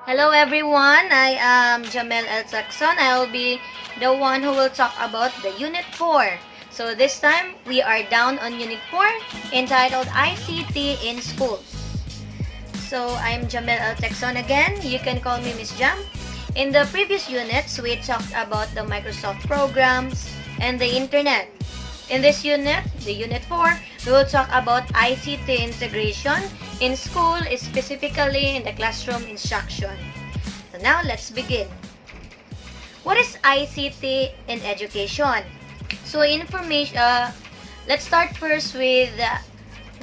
Hello everyone, I am Jamel El Saxon. I will be the one who will talk about the Unit 4. So this time, we are down on Unit 4 entitled ICT in Schools. So I'm Jamel El Saxon again. You can call me Miss Jam. In the previous units, we talked about the Microsoft programs and the internet. In this unit, the Unit 4, we will talk about ICT integration in school, specifically in the classroom instruction. So now, let's begin. What is ICT in education? So let's start first with the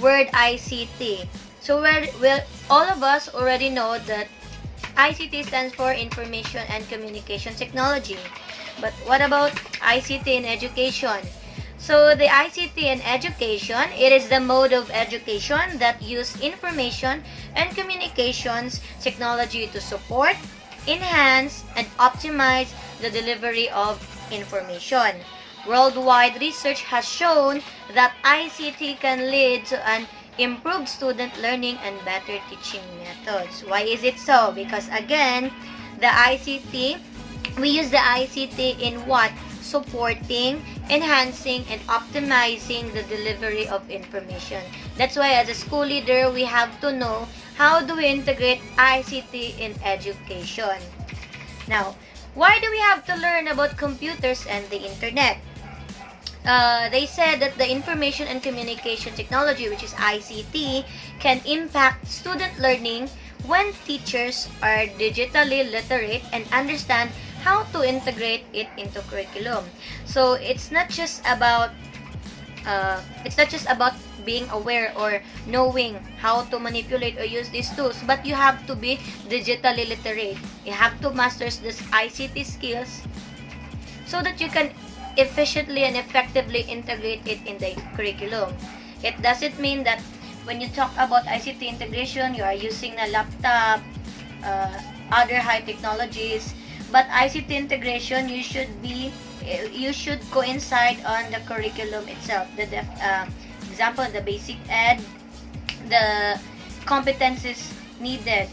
word ICT. So all of us already know that ICT stands for Information and Communication Technology. But what about ICT in education? So the ICT in education, it is the mode of education that use information and communications technology to support, enhance, and optimize the delivery of information. Worldwide research has shown that ICT can lead to an improved student learning and better teaching methods. Why is it so? Because again, we use the ICT in what? Supporting, enhancing, and optimizing the delivery of information. That's why as a school leader, we have to know how do we integrate ICT in education. Now, why do we have to learn about computers and the internet? They said that the information and communication technology, which is ICT, can impact student learning when teachers are digitally literate and understand how to integrate it into curriculum. So it's not just about being aware or knowing how to manipulate or use these tools, but you have to be digitally literate. You have to master this ICT skills so that you can efficiently and effectively integrate it in the curriculum. It doesn't mean that when you talk about ICT integration, you are using a laptop, other high technologies. But ICT integration, you should coincide on the curriculum itself. Example, the basic ed, the competencies needed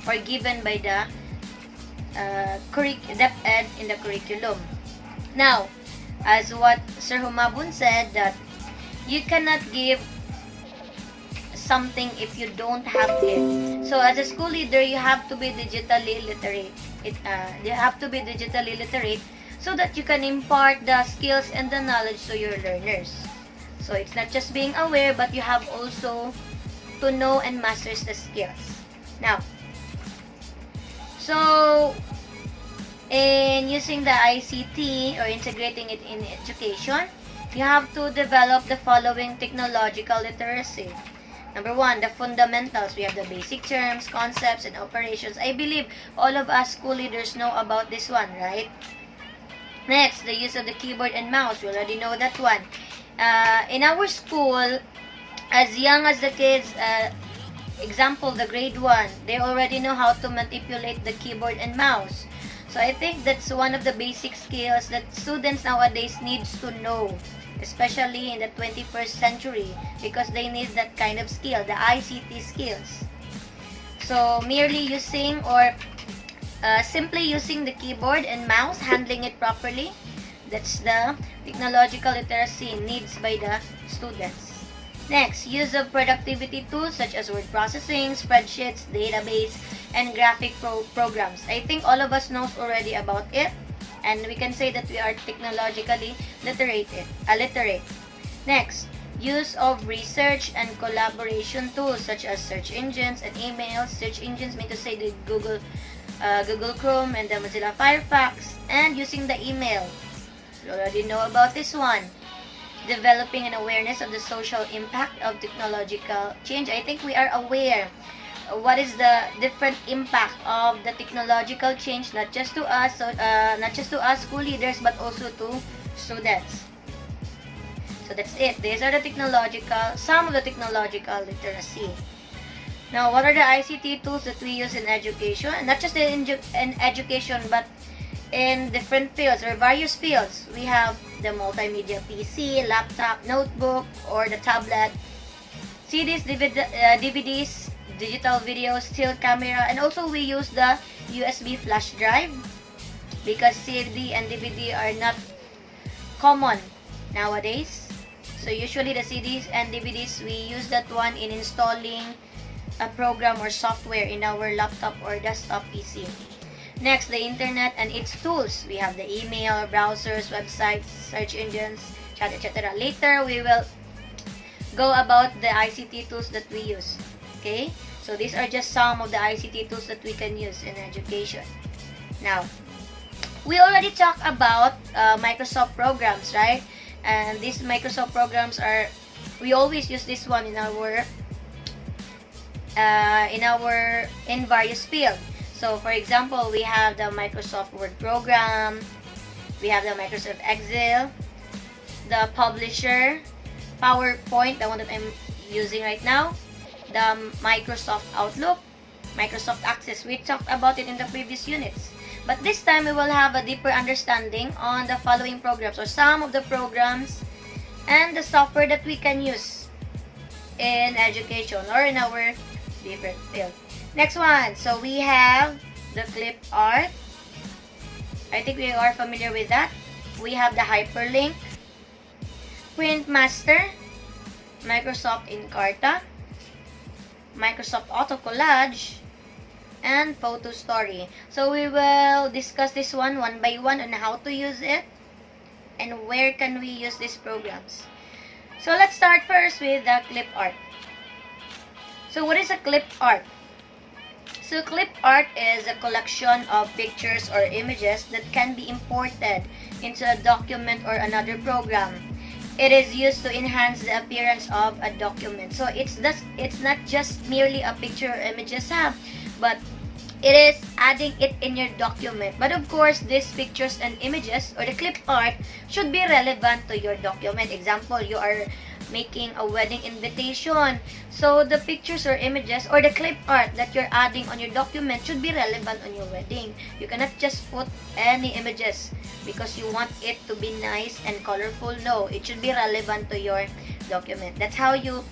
or given by the depth ed in the curriculum. Now, as what Sir Humabun said, that you cannot give something if you don't have it. So as a school leader, you have to be digitally literate. You have to be digitally literate so that you can impart the skills and the knowledge to your learners. So it's not just being aware, but you have also to know and master the skills. Now, so in using the ICT or integrating it in education, you have to develop the following technological literacy. Number one, the fundamentals. We have the basic terms, concepts, and operations. I believe all of us school leaders know about this one, right? Next, the use of the keyboard and mouse. We already know that one. In our school, as young as the kids, example, the grade 1, they already know how to manipulate the keyboard and mouse. So I think that's one of the basic skills that students nowadays needs to know, especially in the 21st century, because they need that kind of skill, the ICT skills. So merely using or simply using the keyboard and mouse, handling it properly, that's the technological literacy needs by the students. Next, use of productivity tools such as word processing, spreadsheets, database, and graphic programs. I think all of us knows already about it, and we can say that we are technologically literate. Next, use of research and collaboration tools such as search engines and emails. Search engines mean to say the Google Chrome and the Mozilla Firefox, and using the email. You already know about this one. Developing an awareness of the social impact of technological change. I think we are aware what is the different impact of the technological change, not just to us school leaders, but also to students. So that's it. These are some of the technological literacy. Now, what are the ICT tools that we use in education? Not just in education, but in different fields or various fields. We have the multimedia PC, laptop, notebook, or the tablet, CDs, DVDs, digital video, still camera, and also we use the USB flash drive because CD and DVD are not common nowadays. So usually the CDs and DVDs, we use that one in installing a program or software in our laptop or desktop PC. Next, the internet and its tools. We have the email, browsers, websites, search engines, chat, etc. Later, we will go about the ICT tools that we use. Okay? So these are just some of the ICT tools that we can use in education. Now, we already talked about Microsoft programs, right? And these Microsoft programs are, we always use this one in various fields. So for example, we have the Microsoft Word program, we have the Microsoft Excel, the Publisher, PowerPoint, the one that I'm using right now, the Microsoft Outlook, Microsoft Access. We talked about it in the previous units. But this time, we will have a deeper understanding on the following programs or some of the programs and the software that we can use in education or in our different field. Next one. So we have the clip art. I think we are familiar with that. We have the hyperlink, print master, Microsoft Encarta, Microsoft Auto Collage, and Photo Story. So we will discuss this one by one on how to use it and where can we use these programs. So let's start first with the clip art. So what is a clip art? So clip art is a collection of pictures or images that can be imported into a document or another program. It is used to enhance the appearance of a document. So it's not just merely a picture or images, but it is adding it in your document. But of course, these pictures and images or the clip art should be relevant to your document. Example, you are making a wedding invitation. So the pictures or images or the clip art that you're adding on your document should be relevant on your wedding. You cannot just put any images because you want it to be nice and colorful. No, it should be relevant to your document. That's how you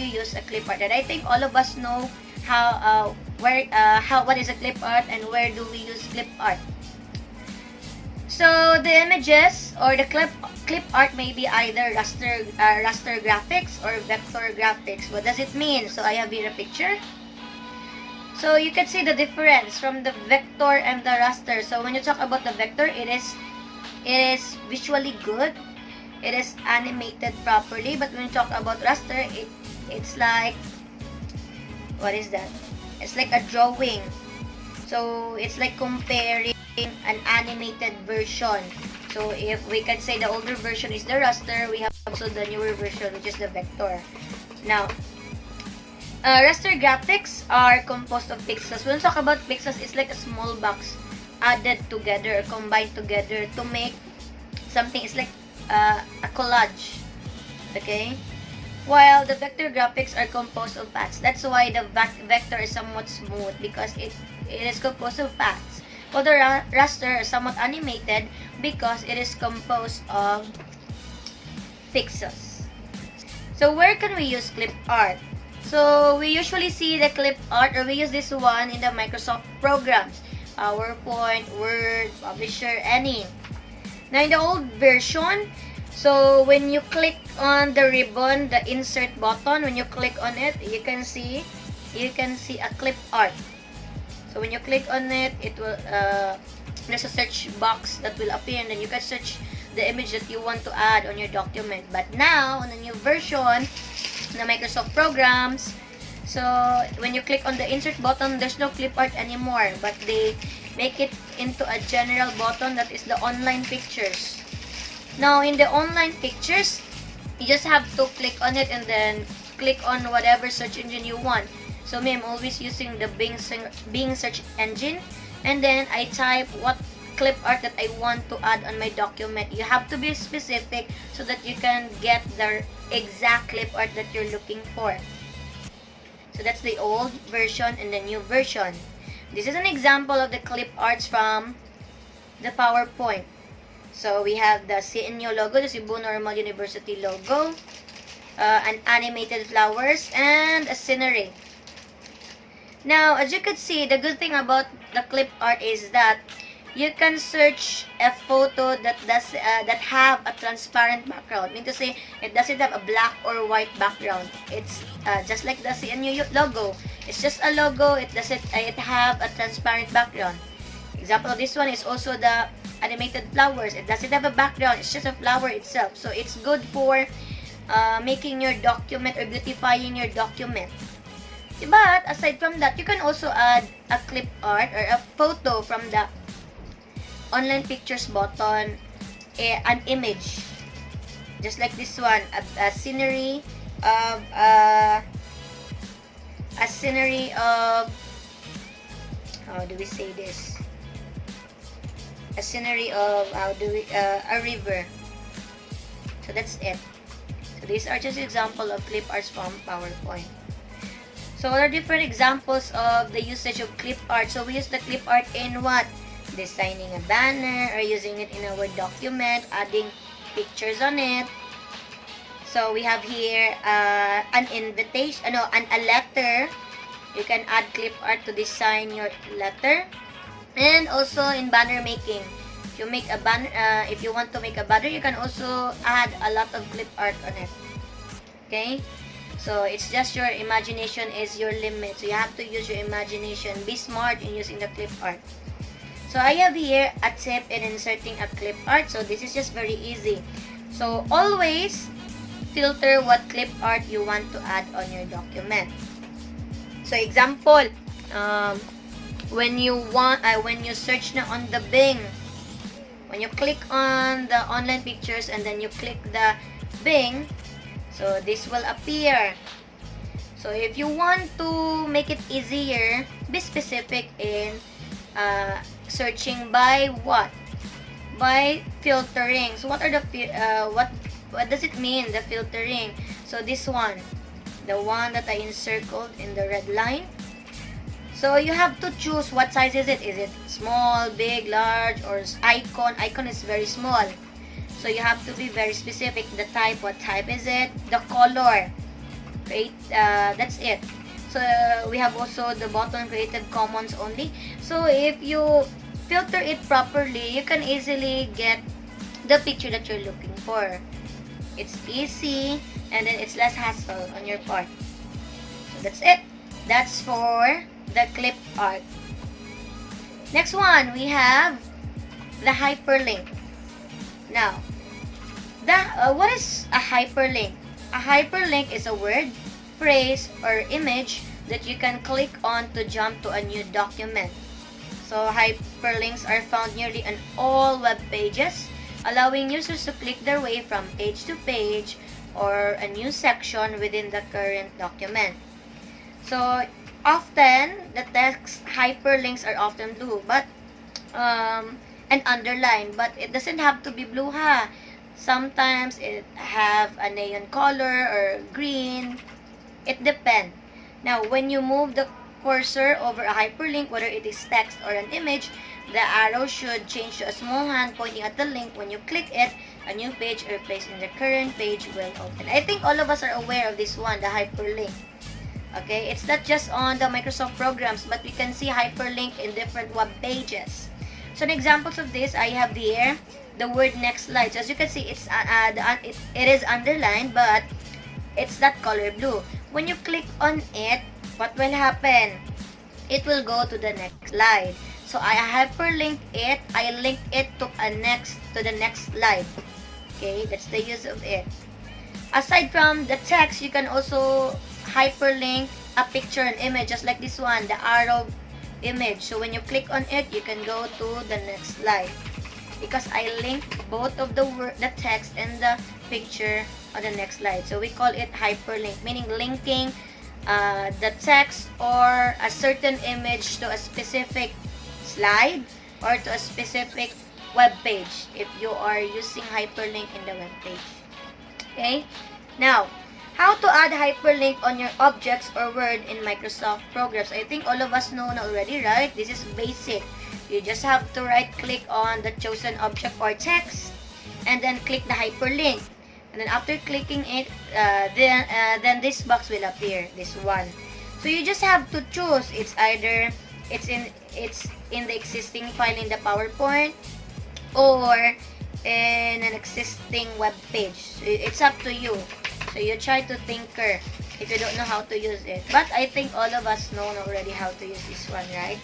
use a clip art. And I think all of us know what is a clip art and where do we use clip art. So the images or the clip art may be either raster graphics or vector graphics. What does it mean? So I have here a picture. So you can see the difference from the vector and the raster. So when you talk about the vector, it is visually good. It is animated properly. But when you talk about raster, it's like, what is that? It's like a drawing. So it's like comparing an animated version. So if we can say the older version is the raster, we have also the newer version, which is the vector. Now, raster graphics are composed of pixels. When we talk about pixels, it's like a small box added together or combined together to make something. It's like a collage. Okay? While the vector graphics are composed of paths. That's why the vector is somewhat smooth because it is composed of paths. While the raster is somewhat animated because it is composed of pixels. So where can we use clip art? So we usually see the clip art, or we use this one in the Microsoft programs. PowerPoint, Word, Publisher, any. Now in the old version, so when you click on the ribbon, the insert button, when you click on it, you can see a clip art. So when you click on it, it will there's a search box that will appear, and then you can search the image that you want to add on your document. But now on the new version, the Microsoft programs, so when you click on the insert button, there's no clip art anymore, but they make it into a general button that is the online pictures. Now in the online pictures, you just have to click on it and then click on whatever search engine you want. So me, I'm always using the Bing search engine, and then I type what clip art that I want to add on my document. You have to be specific so that you can get the exact clip art that you're looking for. So that's the old version and the new version. This is an example of the clip arts from the PowerPoint. So we have the CNU logo, the Cebu Normal University logo, an animated flowers, and a scenery. Now, as you can see, the good thing about the clip art is that you can search a photo that have a transparent background. Mean to say, it doesn't have a black or white background. It's just like the CNU logo. It's just a logo. It have a transparent background. Example of this one is also the animated flowers. It doesn't have a background. It's just a flower itself. So it's good for making your document or beautifying your document. But aside from that, you can also add a clip art or a photo from the online pictures button, an image. Just like this one, a scenery of how do we say this? A scenery of a river. So that's it. So these are just example of clip arts from PowerPoint. So what are different examples of the usage of clip art? So we use the clip art in what? Designing a banner or using it in a Word document, adding pictures on it. So we have here an invitation, a letter. You can add clip art to design your letter. And also in banner making. If you make a banner, if you want to make a banner, you can also add a lot of clip art on it. Okay? So it's just your imagination is your limit. So you have to use your imagination. Be smart in using the clip art. So I have here a tip in inserting a clip art. So this is just very easy. So always filter what clip art you want to add on your document. So example, when you search na on the Bing, when you click on the online pictures and then you click the Bing, so this will appear. So if you want to make it easier, be specific in searching by what? By filtering. So what are the what does it mean, the filtering? So this one, the one that I encircled in the red line. So you have to choose what size is it. Is it small, big, large, or icon? Icon is very small. So you have to be very specific. The type, what type is it? The color. Right? That's it. So we have also the button Creative Commons only. So if you filter it properly, you can easily get the picture that you're looking for. It's easy and then it's less hassle on your part. So that's it. That's for the clip art. Next one, we have the hyperlink. Now, what is a hyperlink? A hyperlink is a word, phrase, or image that you can click on to jump to a new document. So hyperlinks are found nearly on all web pages, allowing users to click their way from page to page or a new section within the current document. So often the text hyperlinks are often blue, but and underlined, but it doesn't have to be blue, ha. Sometimes it have a neon color or green. It depends. Now, when you move the cursor over a hyperlink, whether it is text or an image, the arrow should change to a small hand pointing at the link. When you click it, a new page or place in the current page will open. I think all of us are aware of this one, the hyperlink. Okay, it's not just on the Microsoft programs, but we can see hyperlink in different web pages. So, examples of this, I have here the word next slide. So, as you can see, it is underlined, but it's not color blue. When you click on it, what will happen? It will go to the next slide. So, I hyperlink it. I link it to the next slide. Okay, that's the use of it. Aside from the text, you can also hyperlink a picture and image, just like this one, the arrow image. So when you click on it, you can go to the next slide because I link both of the text and the picture on the next slide. So we call it hyperlink, meaning linking the text or a certain image to a specific slide or to a specific web page if you are using hyperlink in the web page. Okay, now how to add hyperlink on your objects or word in Microsoft programs. I think all of us know na already, right? This is basic. You just have to right click on the chosen object or text and then click the hyperlink. And then after clicking it, then this box will appear, this one. So you just have to choose. It's either it's in the existing file in the PowerPoint or in an existing web page. So it's up to you. So you try to tinker if you don't know how to use it. But I think all of us know already how to use this one, right?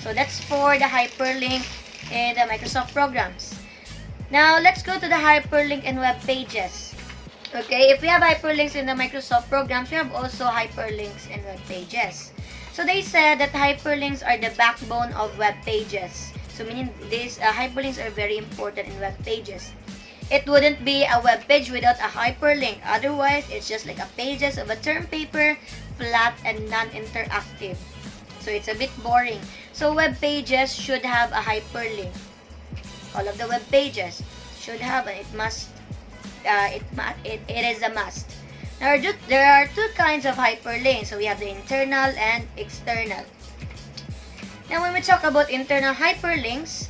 So that's for the hyperlink in the Microsoft programs. Now, let's go to the hyperlink in web pages. Okay, if we have hyperlinks in the Microsoft programs, we have also hyperlinks in web pages. So they said that hyperlinks are the backbone of web pages. So meaning these hyperlinks are very important in web pages. It wouldn't be a web page without a hyperlink. Otherwise, it's just like a pages of a term paper, flat and non-interactive. So it's a bit boring. So web pages should have a hyperlink. All of the web pages should have, and it must. It is a must. There are two kinds of hyperlinks. So we have the internal and external. Now, when we talk about internal hyperlinks,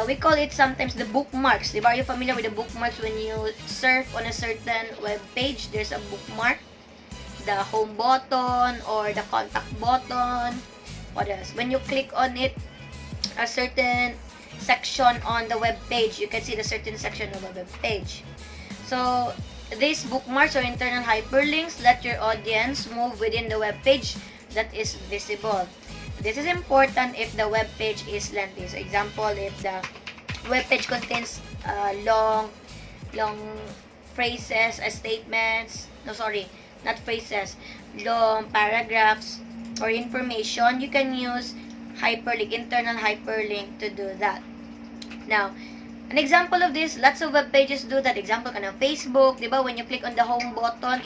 we call it sometimes the bookmarks. Diba? Are you familiar with the bookmarks? When you surf on a certain web page, there's a bookmark. The home button or the contact button. What else? When you click on it, a certain section on the web page, you can see the certain section of the web page. So, these bookmarks or internal hyperlinks let your audience move within the web page that is visible. This is important if the web page is lengthy. So, example, if the web page contains long phrases, statements, not phrases, long paragraphs or information, you can use hyperlink, internal hyperlink to do that. Now, an example of this, lots of web pages do that. Example ka ng Facebook, di ba? When you click on the home button,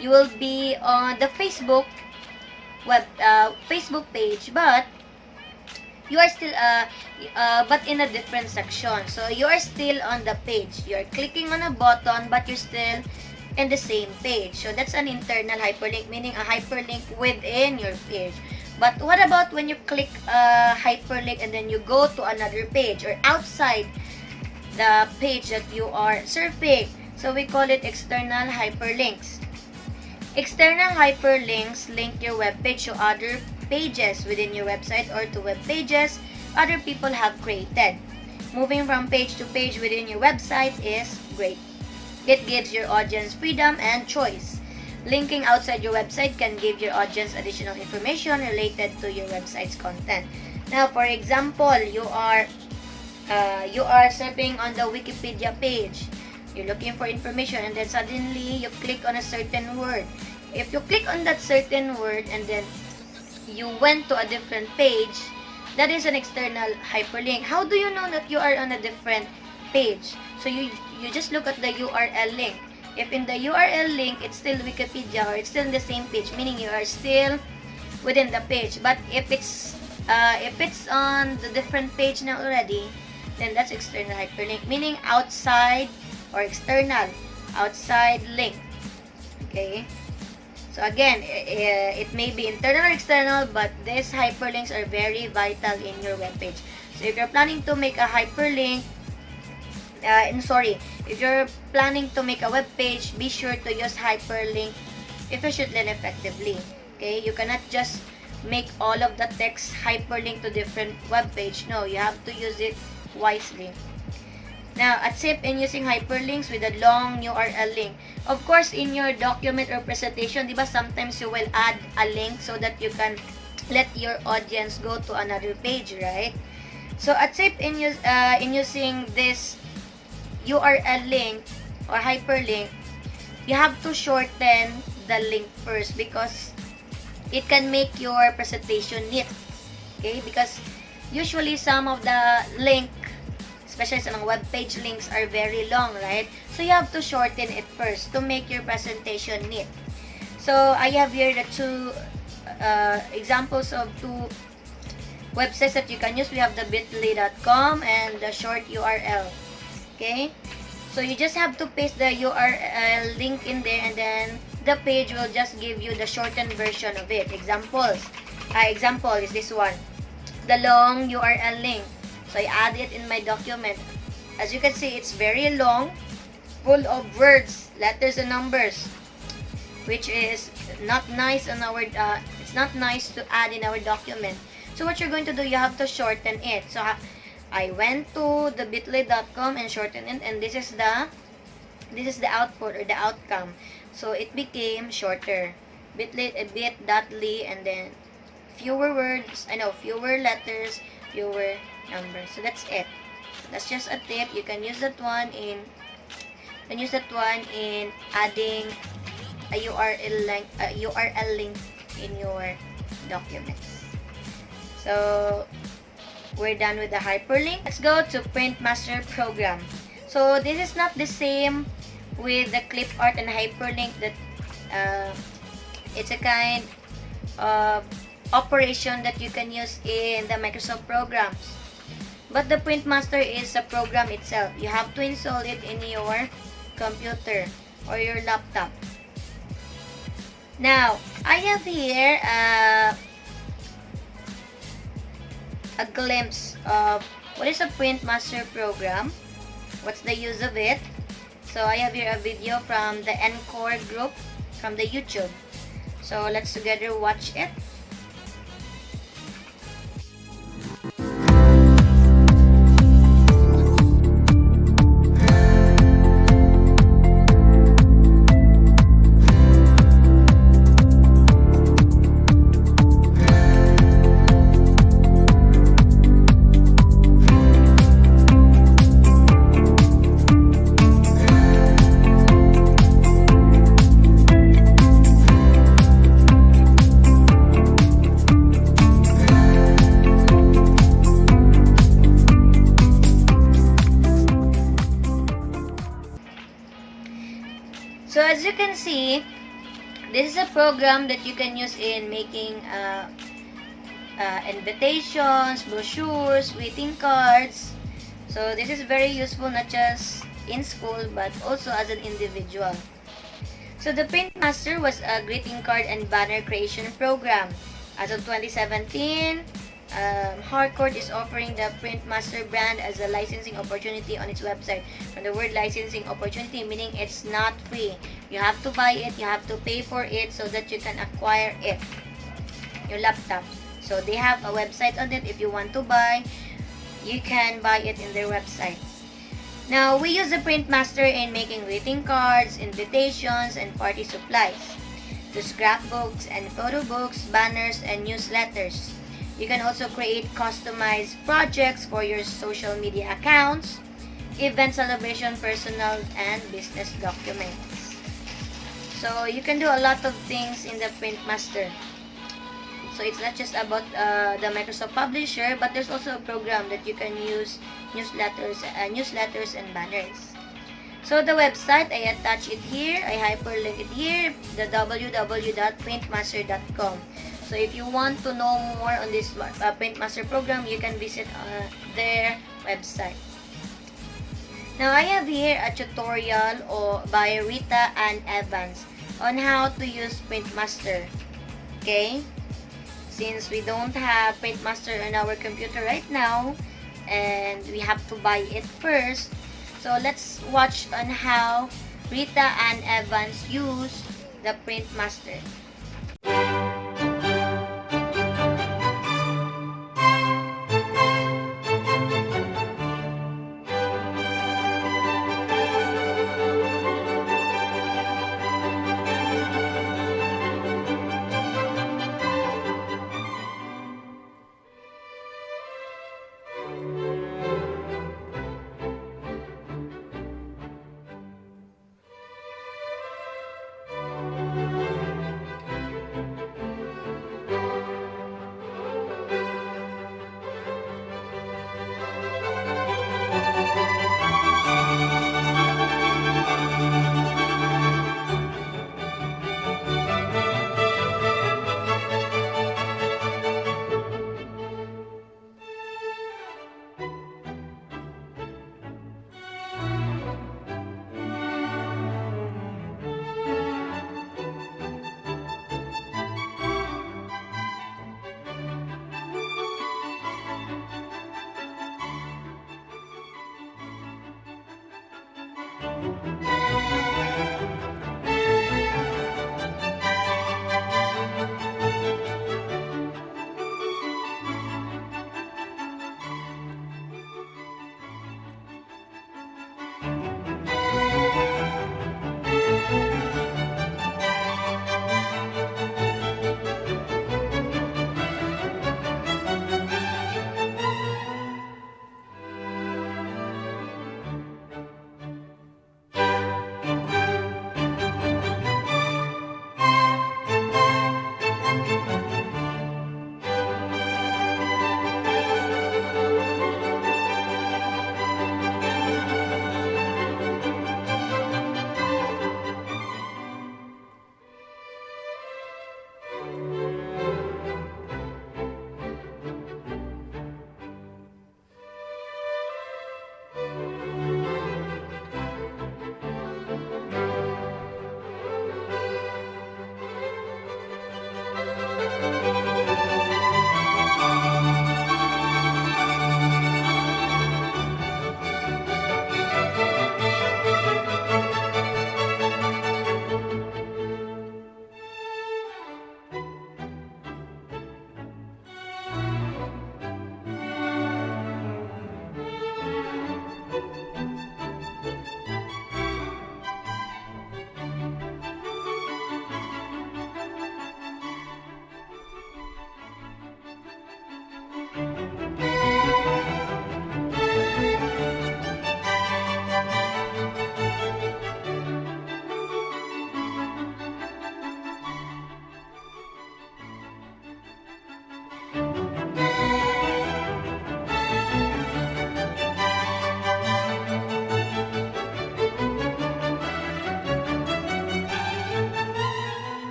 you will be on the Facebook page, but you are still but in a different section. So you are still on the page. You are clicking on a button, but you're still in the same page. So that's an internal hyperlink, meaning a hyperlink within your page. But what about when you click hyperlink and then you go to another page or outside the page that you are surfing? So we call it external hyperlinks. External hyperlinks link your web page to other pages within your website or to web pages other people have created. Moving from page to page within your website is great. It gives your audience freedom and choice. Linking outside your website can give your audience additional information related to your website's content. Now, for example, you are surfing on the Wikipedia page. You're looking for information and then suddenly you click on a certain word. If you click on that certain word and then you went to a different page, that is an external hyperlink. How do you know that you are on a different page? So you just look at the URL link. If in the URL link, it's still Wikipedia or it's still in the same page, meaning you are still within the page. But if it's on the different page now already, then that's external hyperlink, meaning outside or external, outside link. Okay? So again, it may be internal or external, but these hyperlinks are very vital in your web page. So if you're planning to make a hyperlink, if you're planning to make a web page, be sure to use hyperlink efficiently and effectively. Okay, you cannot just make all of the text hyperlink to different web page. No, you have to use it wisely. Now, a tip in using hyperlinks with a long URL link. Of course, in your document or presentation, diba, sometimes you will add a link so that you can let your audience go to another page, right? So, a tip in using this URL link or hyperlink, you have to shorten the link first because it can make your presentation neat. Okay? Because usually some of the link, especially sa mga web page links, are very long, right? So you have to shorten it first to make your presentation neat. So I have here the two examples of two websites that you can use. We have the bit.ly.com and the short URL. Okay? So you just have to paste the URL link in there and then the page will just give you the shortened version of it. Example is this one. The long URL link. So I add it in my document. As you can see, it's very long, full of words, letters, and numbers. which is not nice on our, it's not nice to add in our document. So what you're going to do, you have to shorten it. So I went to the bitly.com and shortened it, and this is the output or the outcome. So it became shorter. bit.ly, and then fewer words, fewer letters, fewer numbers. So that's it. That's just a tip. You can use that one in adding a URL link in your documents. So we're done with the hyperlink. Let's go to Print Master program. So this is not the same with the clip art and hyperlink. That it's a kind of operation that you can use in the Microsoft programs. But the Print Master is a program itself. You have to install it in your computer or your laptop. Now, I have here a glimpse of what is a Print Master program, what's the use of it. So I have here a video from the Encore group from the YouTube. So let's together watch it. So as you can see, this is a program that you can use in making invitations, brochures, greeting cards. So this is very useful not just in school but also as an individual. So the Print Master was a greeting card and banner creation program. As of 2017, Harcourt is offering the Print Master brand as a licensing opportunity on its website. From the word licensing opportunity, meaning it's not free. You have to buy it, you have to pay for it so that you can acquire it, your laptop. So they have a website on it. If you want to buy, you can buy it in their website. Now, we use the Print Master in making greeting cards, invitations, and party supplies. The scrapbooks and photo books, banners, and newsletters. You can also create customized projects for your social media accounts, event celebration, personal and business documents. So you can do a lot of things in the Print Master. So it's not just about the Microsoft Publisher, but there's also a program that you can use newsletters and banners. So the website, I attach it here, I hyperlink it here, the www.printmaster.com. So if you want to know more on this Print Master program, you can visit their website. Now I have here a tutorial by Rita and Evans on how to use Print Master. Okay? Since we don't have Print Master on our computer right now, and we have to buy it first, so let's watch on how Rita and Evans use the Print Master.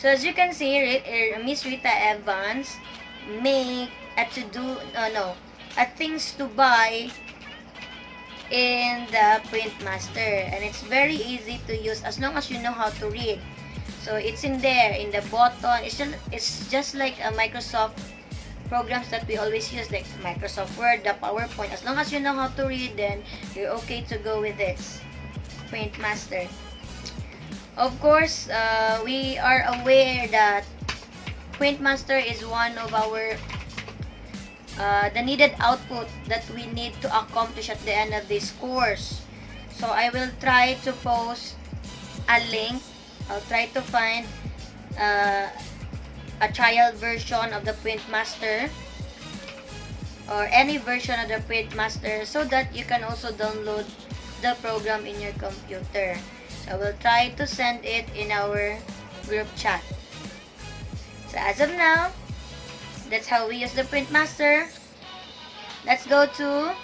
So as you can see, Miss Rita Evans make a to do, no, a things to buy in the Print Master, and it's very easy to use as long as you know how to read. So it's in there in the button. It's just like a Microsoft programs that we always use, like Microsoft Word, the PowerPoint. As long as you know how to read, then you're okay to go with this Print Master. Of course, we are aware that Print Master is one of our the needed output that we need to accomplish at the end of this course. So I will try to post a link. I'll try to find a trial version of the Print Master or any version of the Print Master so that you can also download the program in your computer. So we'll try to send it in our group chat. So as of now, that's how we use the Print Master. Let's go to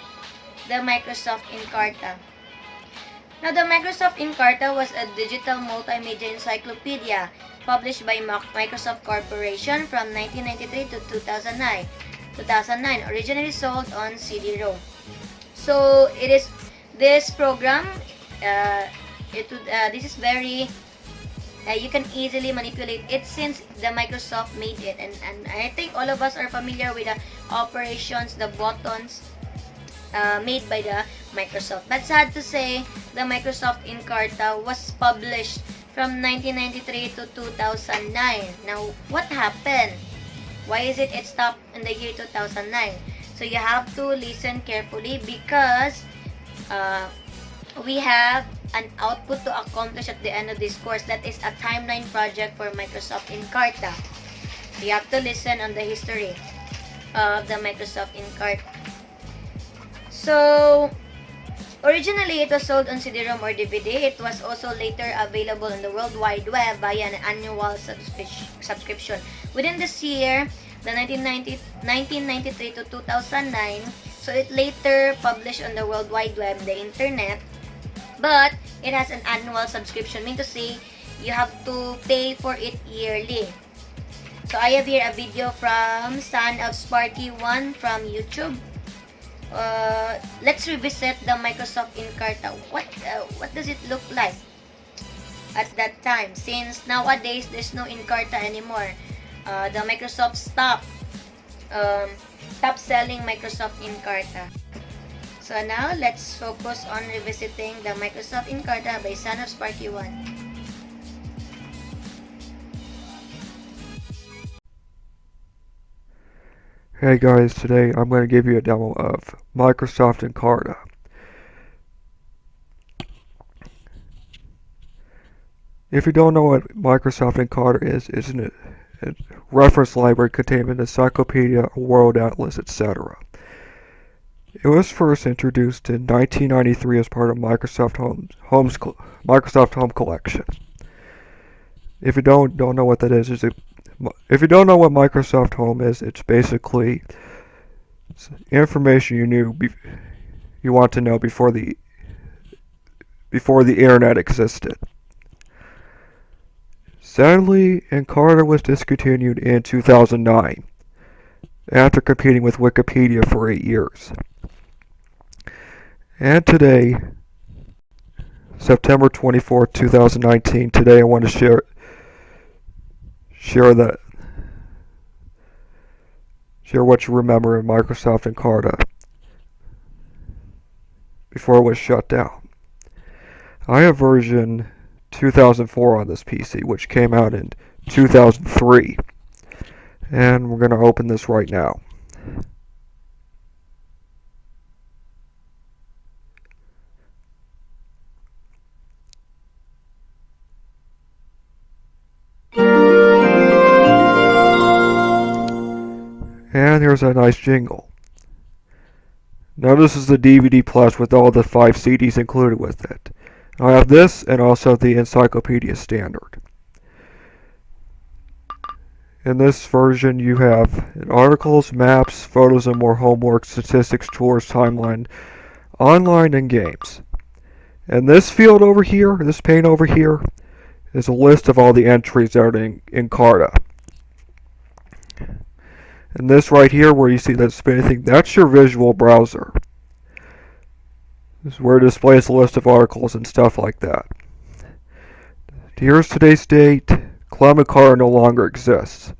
the Microsoft Encarta. Now, the Microsoft Encarta was a digital multimedia encyclopedia published by Microsoft Corporation from 1993 to 2009. Originally sold on CD-ROM. So it is this program. This is very you can easily manipulate it since the Microsoft made it, and I think all of us are familiar with the operations, the buttons made by the Microsoft. But sad to say, the Microsoft Encarta was published from 1993 to 2009. Now, what happened? Why is it stopped in the year 2009? So you have to listen carefully because we have an output to accomplish at the end of this course. That is a timeline project for Microsoft Encarta. So you have to listen on the history of the Microsoft Encarta. So, originally it was sold on CD-ROM or DVD. It was also later available on the World Wide Web via an annual subscription. Within this year, the 1993 to 2009, so it later published on the World Wide Web, the Internet, but it has an annual subscription, meaning to say you have to pay for it yearly. So I have here a video from Son of Sparky 1 from YouTube. Let's revisit the Microsoft Encarta. What does it look like at that time? Since nowadays there's no Encarta anymore. The Microsoft um, stopped selling Microsoft Encarta. So now let's focus on revisiting the Microsoft Encarta by Son of Sparky 1. Hey guys, today I'm going to give you a demo of Microsoft Encarta. If you don't know what Microsoft Encarta is, it's a reference library containing an encyclopedia, a world atlas, etc. It was first introduced in 1993 as part of Microsoft Home Collection. If you don't know what that is, if you don't know what Microsoft Home is, it's basically information you want to know before the internet existed. Sadly, Encarta was discontinued in 2009 after competing with Wikipedia for 8 years. And today, September 24th, 2019, today I want to share what you remember in Microsoft Encarta before it was shut down. I have version 2004 on this PC, which came out in 2003. And we're going to open this right now. And here's a nice jingle. Now this is the DVD Plus with all the 5 CDs included with it. I have this and also the Encyclopedia Standard. In this version you have articles, maps, photos and more, homework, statistics, tours, timeline, online, and games. And this field over here, this pane over here, is a list of all the entries that are in Encarta. And this right here where you see that spinning thing, that's your visual browser. This is where it displays a list of articles and stuff like that. Here's today's date. Clem Encarta no longer exists.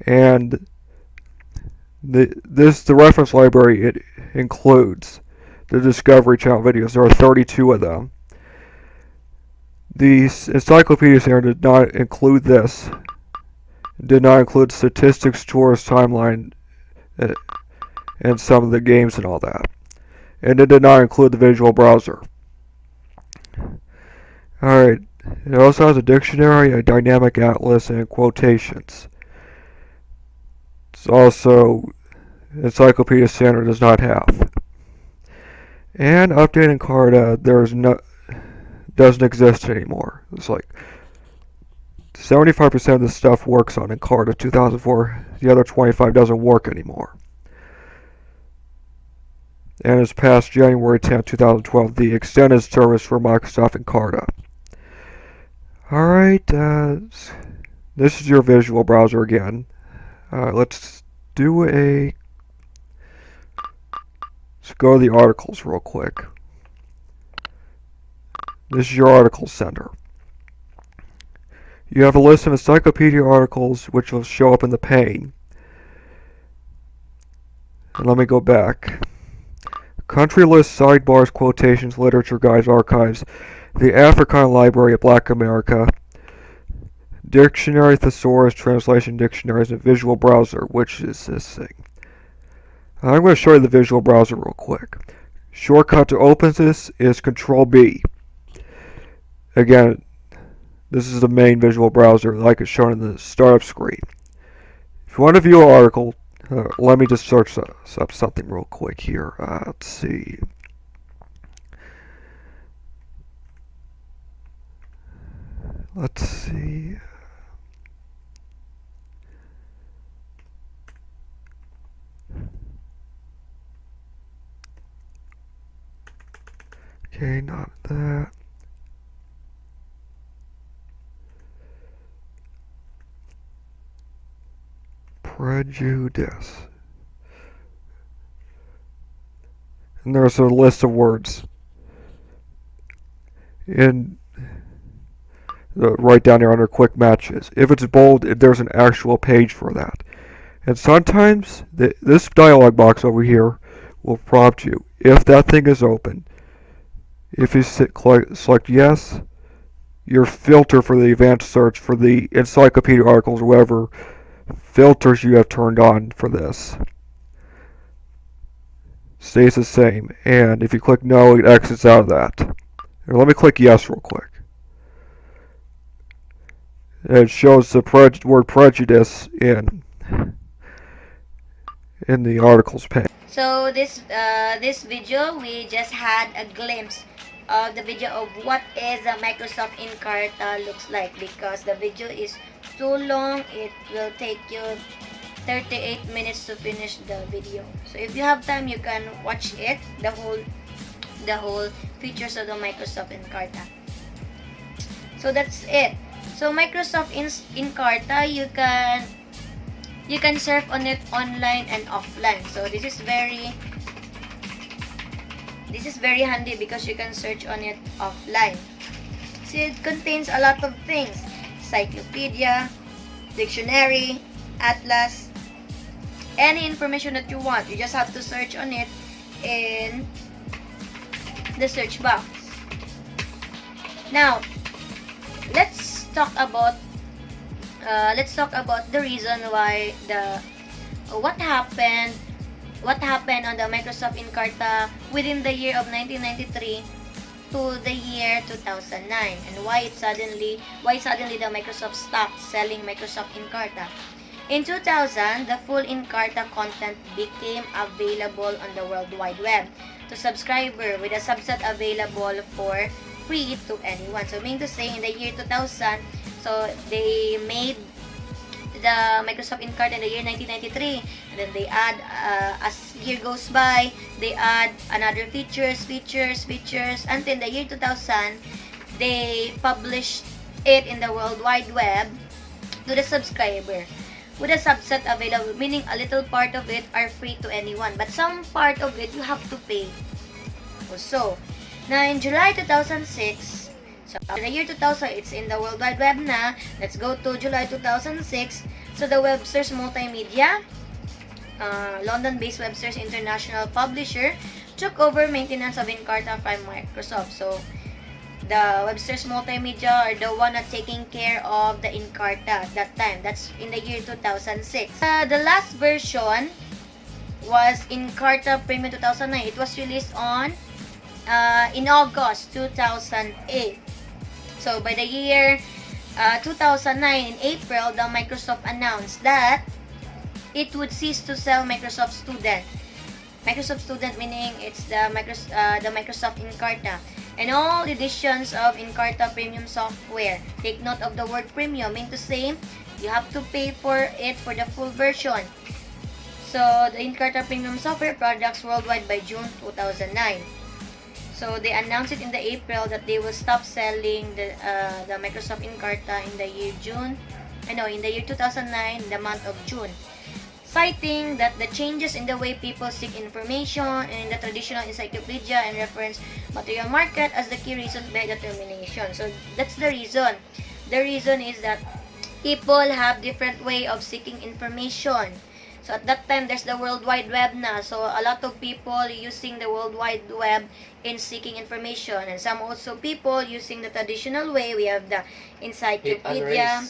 And the reference library, it includes the Discovery Channel videos. There are 32 of them. The Encyclopedia Standard did not include this. It did not include statistics, tours, timeline, and some of the games and all that. And it did not include the visual browser. Alright, it also has a dictionary, a dynamic atlas, and quotations. It's also Encyclopedia Standard does not have. And updating Encarta doesn't exist anymore. It's like 75% of the stuff works on Encarta 2004. The other 25 doesn't work anymore. And it's past January 10, 2012, the extended service for Microsoft Encarta. Alright, this is your visual browser again. Let's go to the articles real quick. This is your articles center. You have a list of encyclopedia articles which will show up in the pane. And let me go back. Country lists, sidebars, quotations, literature guides, archives, the Africana Library of Black America, dictionary, thesaurus, translation dictionaries, and visual browser, which is this thing. I'm going to show you the visual browser real quick. Shortcut to open this is Control B. Again, this is the main visual browser like it's shown in the startup screen. If you want to view an article, let me just search up something real quick here. Let's see. Let's see. Okay, not that. Prejudice. And there's a list of words. And right down there under quick matches. If it's bold, there's an actual page for that. And sometimes this dialog box over here will prompt you. If that thing is open, if you select yes, your filter for the advanced search for the encyclopedia articles or whatever filters you have turned on for this stays the same. And if you click no, it exits out of that. Here, let me click yes real quick. It shows the word prejudice in the articles page. So this video, we just had a glimpse of the video of what is a Microsoft Encarta looks like, because the video is too long. It will take you 38 minutes to finish the video. So if you have time, you can watch it, the whole features of the Microsoft Encarta. So that's it. So Microsoft Encarta, you can surf on it online and offline. So this is very handy because you can search on it offline. So it contains a lot of things: encyclopedia, dictionary, atlas, any information that you want. You just have to search on it in the search box. Now, let's talk about the reason why what happened on the Microsoft Encarta within the year of 1993 to the year 2009, and why suddenly the Microsoft stopped selling Microsoft Encarta. In 2000, the full Encarta content became available on the World Wide Web to subscriber, with a subset available for free to anyone. So meaning to say, in the year 2000, so they made the Microsoft Encarta in the year 1993, and then they add, as year goes by, they add another features until the year 2000, they published it in the World Wide Web to the subscriber, with a subset available, meaning a little part of it are free to anyone, but some part of it you have to pay also. Now, in July 2006, so in the year 2000, it's in the World Wide Web na. Let's go to July 2006. So the Webster's Multimedia, London-based Webster's international publisher, took over maintenance of Encarta from Microsoft. So the Webster's Multimedia are the one that taking care of the Encarta at that time. That's in the year 2006. The last version was Encarta Premium 2009. It was released on in August 2008. So by the year 2009, in April, the Microsoft announced that it would cease to sell Microsoft Student. Microsoft Student meaning it's the Microsoft Encarta. And all editions of Encarta Premium software. Take note of the word premium, mean to say you have to pay for it for the full version. So the Encarta Premium software products worldwide by June 2009. So they announced it in the April that they will stop selling the Microsoft Encarta in the year 2009, the month of June, citing that the changes in the way people seek information in the traditional encyclopedia and reference material market as the key reasons behind the termination. So that's the reason. The reason is that people have different way of seeking information. So at that time, there's the World Wide Web na. So a lot of people using the World Wide Web in seeking information. And some also people using the traditional way. We have the encyclopedia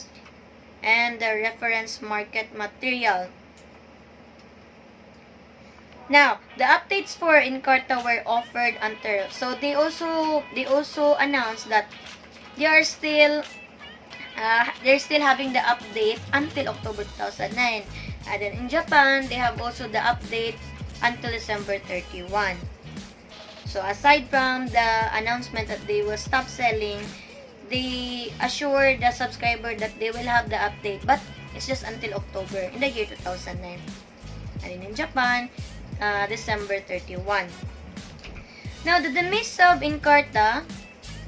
and the reference market material. Now, the updates for Encarta were offered until, so they also announced that they are still having the update until October 2009. And then in Japan, they have also the update until December 31. So aside from the announcement that they will stop selling, they assure the subscriber that they will have the update, but it's just until October in the year 2009. And in Japan, December 31. Now, the demise of Encarta,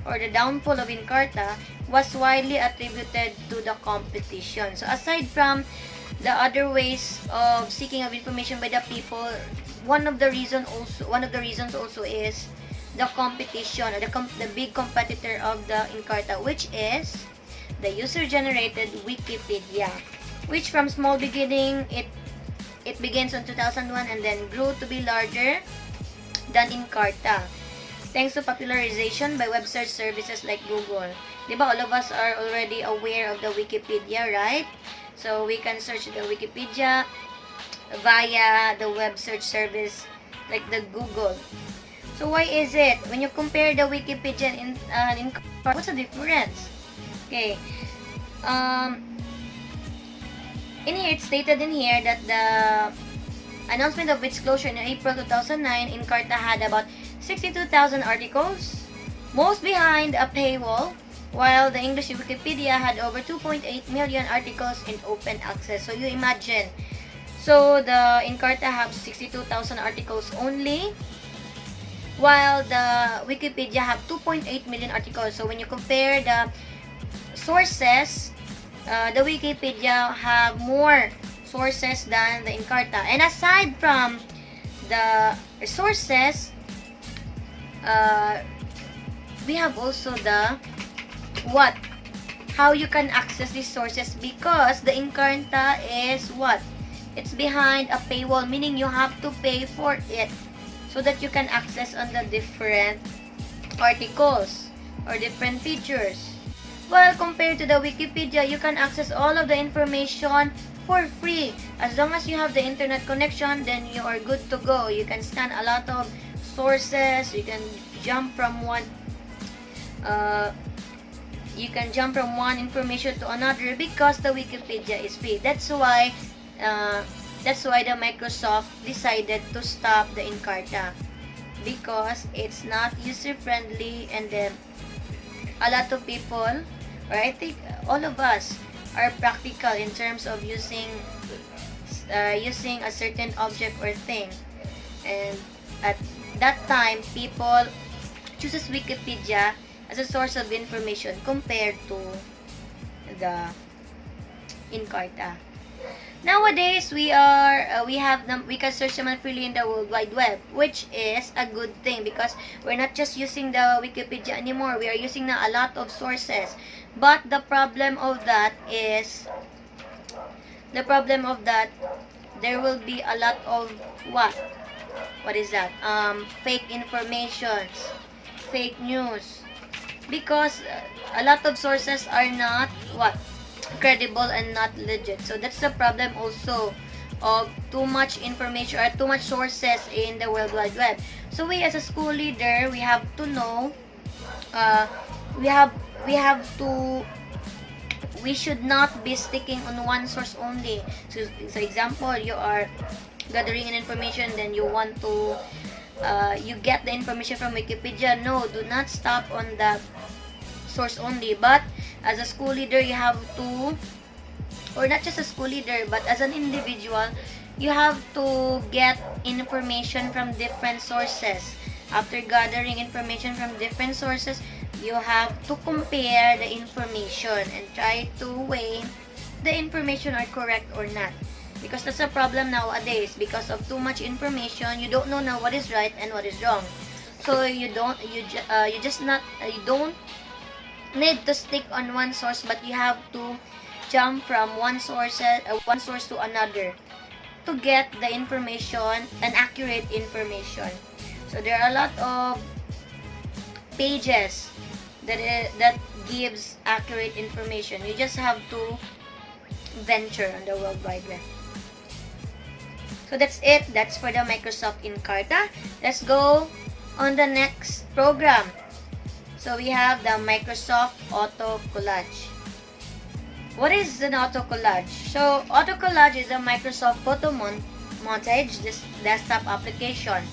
or the downfall of Encarta, was widely attributed to the competition. So aside from the other ways of seeking of information by the people, one of the reasons also is the competition, or the big competitor of the Encarta, which is the user-generated Wikipedia, which from small beginning, it begins in 2001 and then grew to be larger than Encarta, thanks to popularization by web search services like Google. Diba, all of us are already aware of the Wikipedia, right? So we can search the Wikipedia via the web search service like the Google. So why is it when you compare the Wikipedia and Encarta, what's the difference? Okay. In here, it's stated in here that the announcement of its closure in April 2009, Encarta had about 62,000 articles, most behind a paywall, while the English Wikipedia had over 2.8 million articles in open access. So you imagine, so the Encarta have 62,000 articles only, while the Wikipedia have 2.8 million articles. So when you compare the sources, the Wikipedia have more sources than the Encarta. And aside from the sources, we have also the what? How you can access these sources, because the Encarta is what? It's behind a paywall, meaning you have to pay for it so that you can access on the different articles or different features. Well, compared to the Wikipedia, you can access all of the information for free. As long as you have the internet connection, then you are good to go. You can scan a lot of sources. You can jump from one information to another because the Wikipedia is free. That's why the Microsoft decided to stop the Encarta, because it's not user friendly, and then a lot of people, or I think all of us, are practical in terms of using a certain object or thing. And at that time, people chooses Wikipedia as a source of information compared to the Encarta. Nowadays, we can search them freely in the World Wide Web, which is a good thing because we're not just using the Wikipedia anymore. We are using a lot of sources. But the problem of that, there will be a lot of what? What is that? Fake informations, fake news, because a lot of sources are not what? Credible and not legit. So that's the problem also of too much information or too much sources in the World Wide Web. So we as a school leader, we have to know, we should not be sticking on one source only. So example, you are gathering an information, then you want to you get the information from Wikipedia. No, do not stop on that source only. But as a school leader, you have to, or not just a school leader, but as an individual, you have to get information from different sources. After gathering information from different sources, you have to compare the information and try to weigh the information are correct or not. Because that's a problem nowadays. Because of too much information, you don't know now what is right and what is wrong. So you don't need to stick on one source, but you have to jump from one source to another to get the information, an accurate information. So there are a lot of pages that gives accurate information. You just have to venture on the World Wide Web. So that's it. That's for the Microsoft Encarta. Let's go on the next program. So we have the Microsoft Auto Collage. What is an auto collage? So auto collage is a Microsoft photo montage desktop application.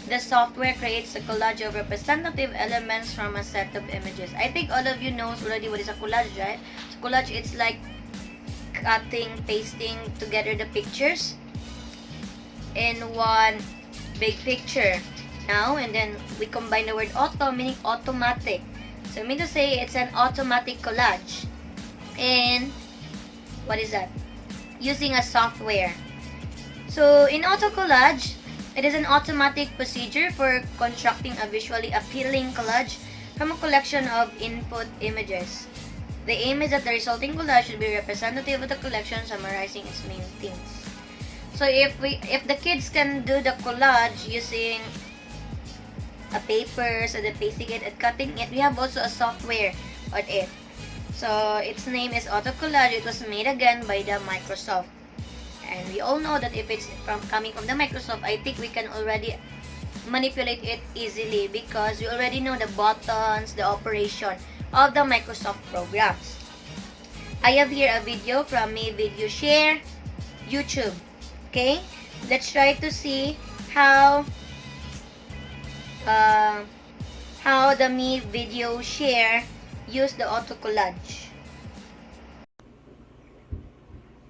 The software creates a collage of representative elements from a set of images. I think all of you knows already what is a collage, right? So collage, it's like cutting, pasting together the pictures in one big picture. Now, and then we combine the word auto, meaning automatic. So I mean to say it's an automatic collage. And what is that? using a software. So in auto collage, it is an automatic procedure for constructing a visually appealing collage from a collection of input images. The aim is that the resulting collage should be representative of the collection, summarizing its main themes. So if the kids can do the collage using a paper, so they're pasting it and cutting it, we have also a software on it. So its name is Auto Collage. It was made again by the Microsoft. And we all know that if it's coming from the Microsoft, I think we can already manipulate it easily because we already know the buttons, the operation of the Microsoft programs. I have here a video from Me Video Share YouTube. Okay, let's try to see how the Me Video Share use the auto collage.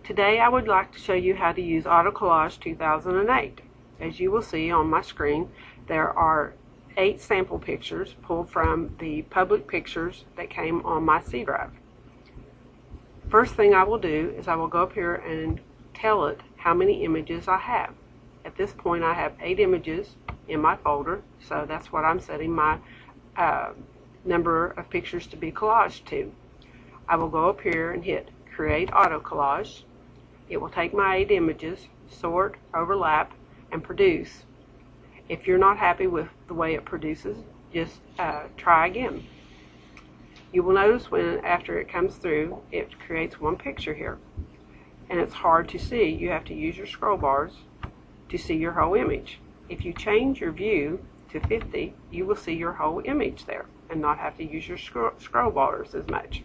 Today I would like to show you how to use Auto Collage 2008. As you will see on my screen, there are 8 sample pictures pulled from the public pictures that came on my C drive. First thing I will do is I will go up here and tell it how many images I have. At this point I have 8 images in my folder, so that's what I'm setting my number of pictures to be collaged to. I will go up here and hit Create Auto Collage. It will take my 8 images, sort, overlap, and produce. If you're not happy with the way it produces, just try again. You will notice when after it comes through, it creates one picture here. And it's hard to see. You have to use your scroll bars to see your whole image. If you change your view to 50, you will see your whole image there and not have to use your scroll bars as much.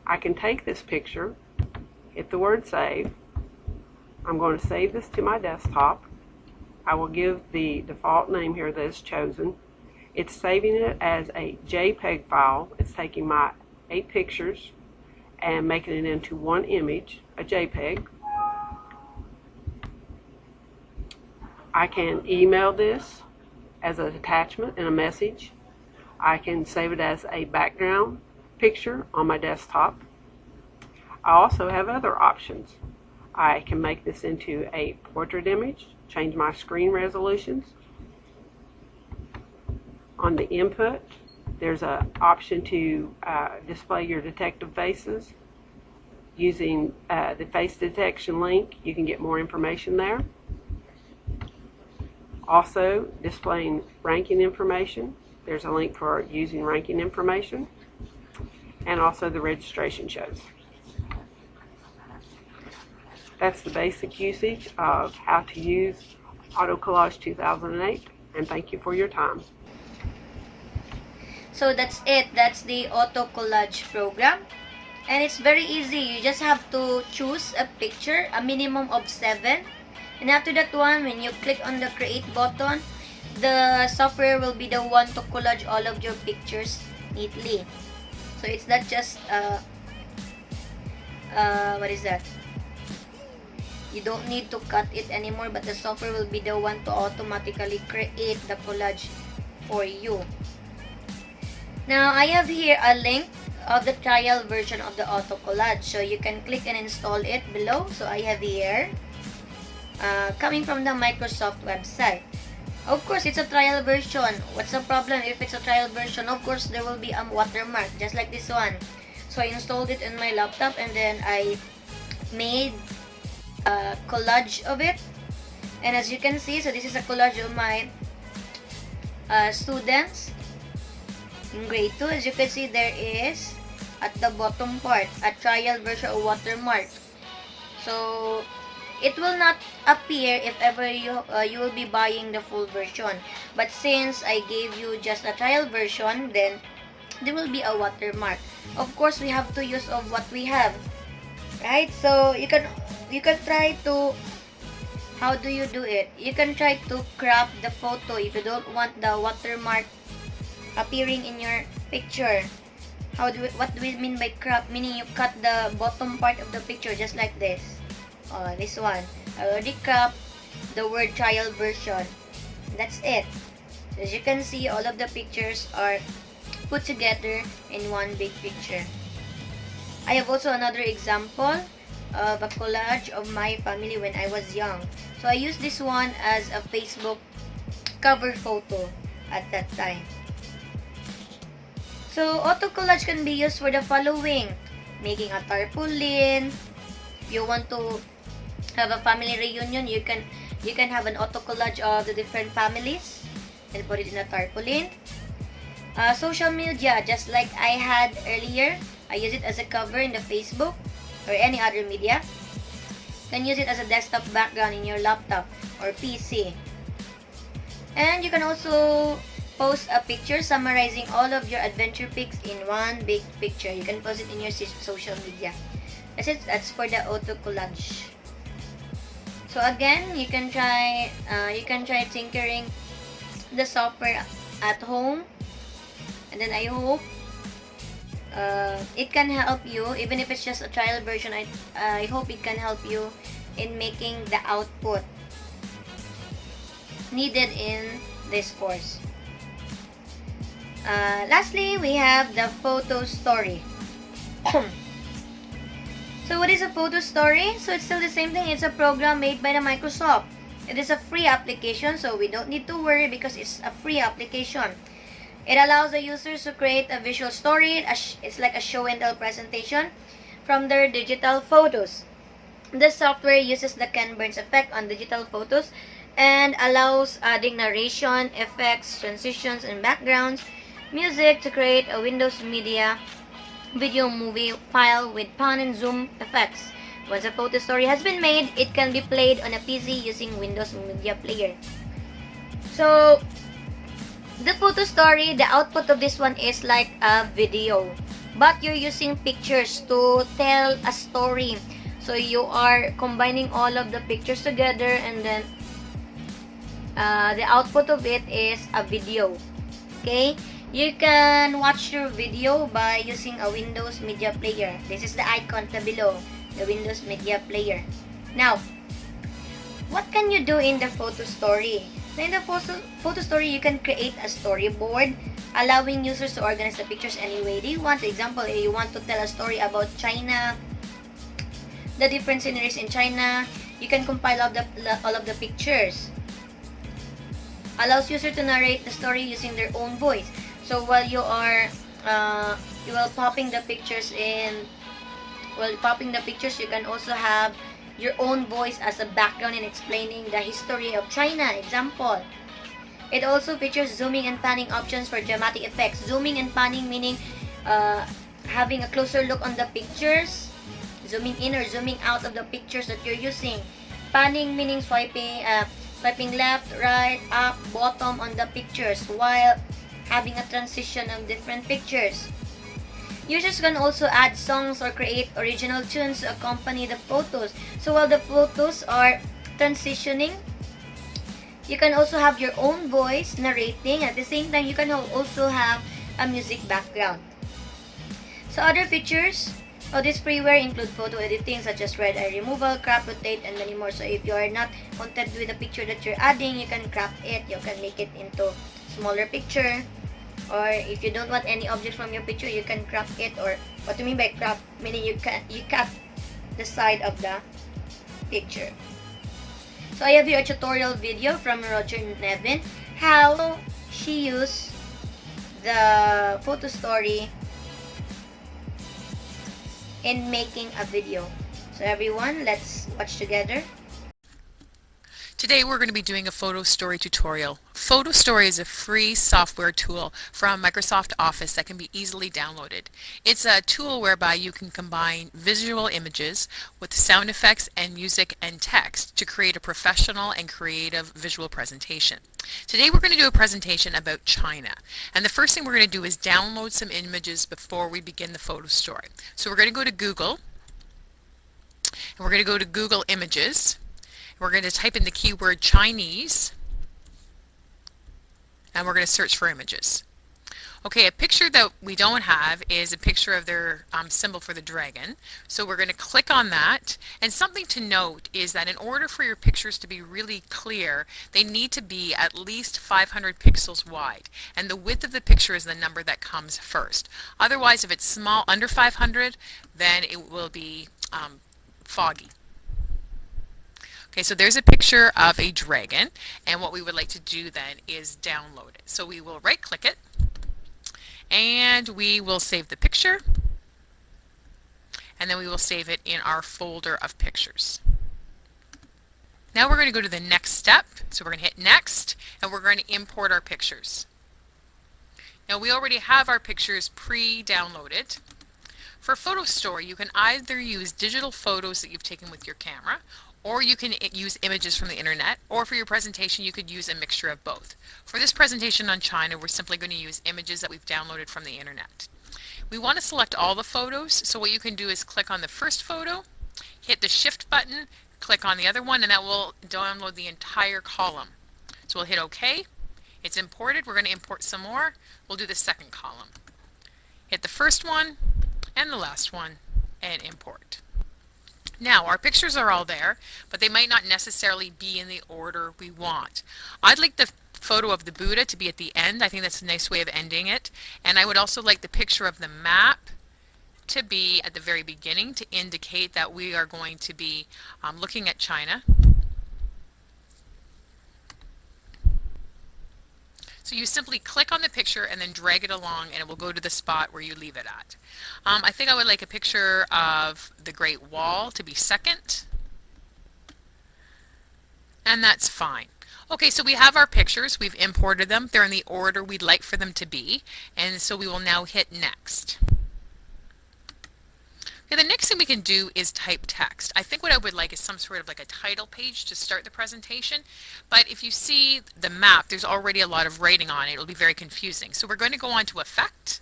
I can take this picture, hit the word save. I'm going to save this to my desktop. I will give the default name here that is chosen. It's saving it as a JPEG file. It's taking my 8 pictures and making it into one image, a JPEG. I can email this as an attachment in a message. I can save it as a background picture on my desktop. I also have other options. I can make this into a portrait image, change my screen resolutions. On the input, there's an option to display your detective faces. Using the face detection link, you can get more information there. Also, displaying ranking information. There's a link for using ranking information. And also the registration shows. That's the basic usage of how to use Auto Collage 2008, and thank you for your time. So that's it. That's the auto collage program. And it's very easy. You just have to choose a picture, a minimum of 7. And after that one, when you click on the create button, the software will be the one to collage all of your pictures neatly. So it's not just what is that? You don't need to cut it anymore, but the software will be the one to automatically create the collage for you. Now I have here a link of the trial version of the auto collage, so you can click and install it below. So I have here coming from the Microsoft website. Of course, it's a trial version. What's the problem if it's a trial version? Of course, there will be a watermark, just like this one. So I installed it in my laptop and then I made a collage of it. And as you can see, so this is a collage of my students in grade 2. As you can see, there is at the bottom part a trial version of watermark. So it will not appear if ever you will be buying the full version. But since I gave you just a trial version, then there will be a watermark. Of course, we have to use of what we have, right? So you can try to, how do you do it? You can try to crop the photo if you don't want the watermark appearing in your picture. What do we mean by crop? Meaning you cut the bottom part of the picture just like this. This one. I already cropped the word trial version. That's it. As you can see, all of the pictures are put together in one big picture. I have also another example of a collage of my family when I was young. So I used this one as a Facebook cover photo at that time. So auto collage can be used for the following: making a tarpaulin. If you want to have a family reunion, you can have an auto collage of the different families and put it in a tarpaulin. Social media, just like I had earlier, I use it as a cover in the Facebook or any other media. You can use it as a desktop background in your laptop or PC. And you can also post a picture summarizing all of your adventure pics in one big picture. You can post it in your social media. That's for the auto collage. So again, you can try tinkering the software at home, and then I hope it can help you, even if it's just a trial version. I hope it can help you in making the output needed in this course. Lastly, we have the photo story. So what is a photo story? So it's still the same thing. It's a program made by the Microsoft. It is a free application, so we don't need to worry because it's a free application. It allows the users to create a visual story. It's like a show and tell presentation from their digital photos. This software uses the Ken Burns effect on digital photos and allows adding narration, effects, transitions, and backgrounds, music to create a Windows Media video movie file with pan and zoom effects. Once a photo story has been made, it can be played on a PC using Windows Media Player. So, the photo story, the output of this one is like a video, but you're using pictures to tell a story. So you are combining all of the pictures together, and then the output of it is a video. Okay, you can watch your video by using a Windows Media Player. This is the icon below, the Windows Media Player. Now, what can you do in the photo story? In the photo story, you can create a storyboard, allowing users to organize the pictures any way they want. For example, if you want to tell a story about China, the different sceneries in China, you can compile all of the pictures. Allows users to narrate the story using their own voice. So while you are popping the pictures, you can also have your own voice as a background in explaining the history of China. Example. It also features zooming and panning options for dramatic effects. Zooming and panning meaning having a closer look on the pictures, zooming in or zooming out of the pictures that you're using. Panning meaning swiping left, right, up, bottom on the pictures while having a transition of different pictures. Users can also add songs or create original tunes to accompany the photos. So while the photos are transitioning, you can also have your own voice narrating. At the same time, you can also have a music background. So other features of this freeware include photo editing such as red eye removal, crop, rotate, and many more. So if you are not content with the picture that you're adding, you can crop it. You can make it into smaller picture. Or if you don't want any object from your picture, you can crop it. Or what do you mean by crop? Meaning you cut the side of the picture. So I have here a tutorial video from Roger Nevin, how she used the photo story in making a video. So everyone, let's watch together. Today we're going to be doing a photo story tutorial. Photo Story is a free software tool from Microsoft Office that can be easily downloaded. It's a tool whereby you can combine visual images with sound effects and music and text to create a professional and creative visual presentation. Today we're going to do a presentation about China, and the first thing we're going to do is download some images before we begin the photo story. So we're going to go to Google, and we're going to go to Google Images. We're going to type in the keyword Chinese, and we're going to search for images. Okay, a picture that we don't have is a picture of their symbol for the dragon. So we're going to click on that. And something to note is that in order for your pictures to be really clear, they need to be at least 500 pixels wide. And the width of the picture is the number that comes first. Otherwise, if it's small, under 500, then it will be foggy. Okay, so there's a picture of a dragon, and what we would like to do then is download it. So we will right click it, and we will save the picture, and then we will save it in our folder of pictures. Now we're going to go to the next step. So we're going to hit next, and we're going to import our pictures. Now we already have our pictures pre-downloaded. For Photo Store, you can either use digital photos that you've taken with your camera, or you can use images from the internet, or for your presentation you could use a mixture of both. For this presentation on China, we're simply going to use images that we've downloaded from the internet. We want to select all the photos, so what you can do is click on the first photo, hit the shift button, click on the other one, and that will download the entire column. So we'll hit OK. It's imported. We're going to import some more. We'll do the second column. Hit the first one and the last one and import. Now our pictures are all there, but they might not necessarily be in the order we want. I'd like the photo of the Buddha to be at the end. I think that's a nice way of ending it. And I would also like the picture of the map to be at the very beginning to indicate that we are going to be looking at China. So you simply click on the picture and then drag it along, and it will go to the spot where you leave it at. I think I would like a picture of the Great Wall to be second, and that's fine. Okay, so we have our pictures. We've imported them. They're in the order we'd like for them to be, and so we will now hit next. Okay, the next thing we can do is type text. I think what I would like is some sort of like a title page to start the presentation, but if you see the map, there's already a lot of writing on it. It'll be very confusing. So we're going to go on to Effect,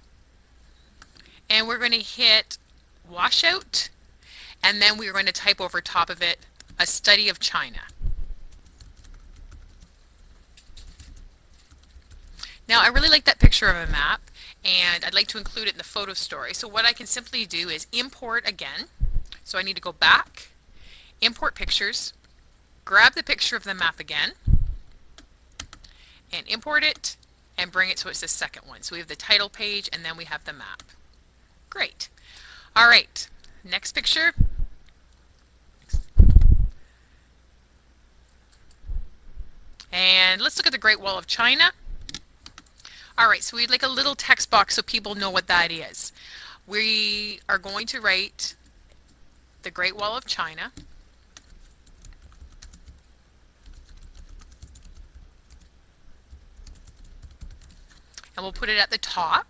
and we're going to hit Washout, and then we're going to type over top of it, A Study of China. Now I really like that picture of a map, and I'd like to include it in the photo story. So what I can simply do is import again. So I need to go back, import pictures, grab the picture of the map again, and import it and bring it so it's the second one. So we have the title page and then we have the map. Great. All right, next picture. And let's look at the Great Wall of China. All right, so we'd like a little text box so people know what that is. We are going to write the Great Wall of China. And we'll put it at the top.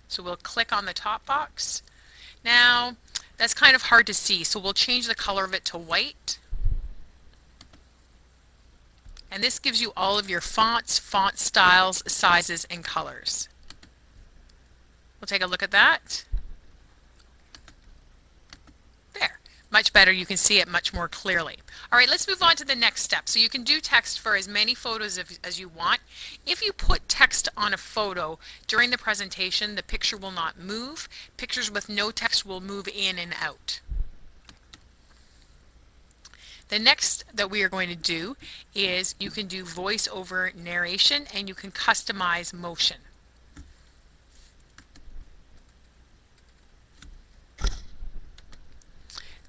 So we'll click on the top box. Now, that's kind of hard to see, so we'll change the color of it to white. And this gives you all of your fonts, font styles, sizes, and colors. We'll take a look at that. There. Much better. You can see it much more clearly. All right, let's move on to the next step. So you can do text for as many photos as you want. If you put text on a photo during the presentation, the picture will not move. Pictures with no text will move in and out. The next that we are going to do is you can do voice over narration, and you can customize motion.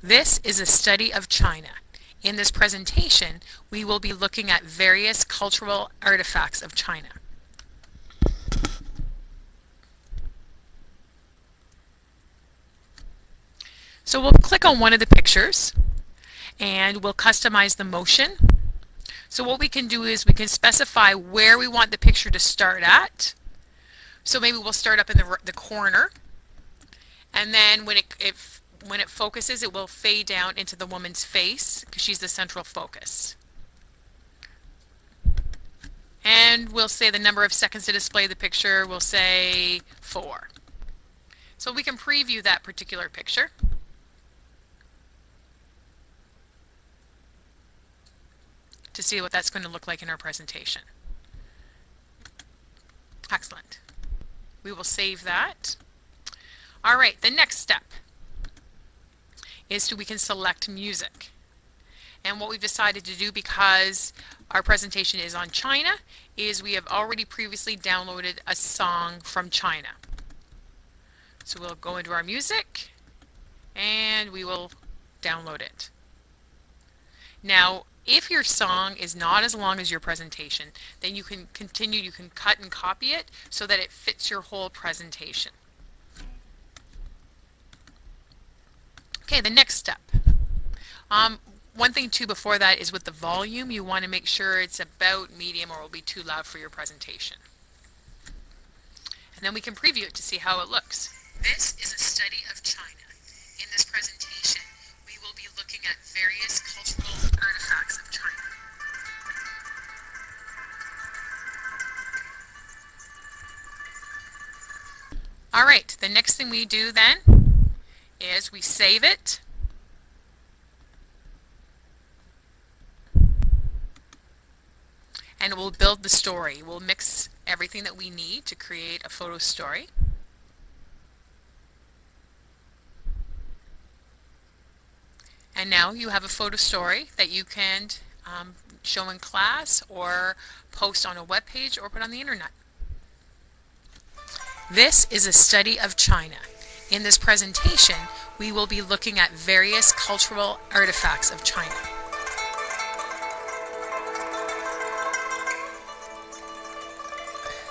This is a study of China. In this presentation, we will be looking at various cultural artifacts of China. So we'll click on one of the pictures, and we'll customize the motion. So what we can do is we can specify where we want the picture to start at. So maybe we'll start up in the corner, and then when it focuses, it will fade down into the woman's face because she's the central focus. And we'll say the number of seconds to display the picture, we'll say 4. So we can preview that particular picture. To see what that's going to look like in our presentation. Excellent. We will save that. All right, the next step is we can select music. And what we've decided to do, because our presentation is on China, is we have already previously downloaded a song from China. So we'll go into our music, and we will download it. Now, if your song is not as long as your presentation, then you can cut and copy it so that it fits your whole presentation. Okay, the next step. One thing too before that is with the volume, you want to make sure it's about medium or it will be too loud for your presentation. And then we can preview it to see how it looks. This is a study of China. In this presentation, we will be looking at various cultural artifacts of China. All right, the next thing we do then is we save it. And we'll build the story. We'll mix everything that we need to create a photo story. And now you have a photo story that you can show in class or post on a web page or put on the internet. This is a study of China. In this presentation, we will be looking at various cultural artifacts of China.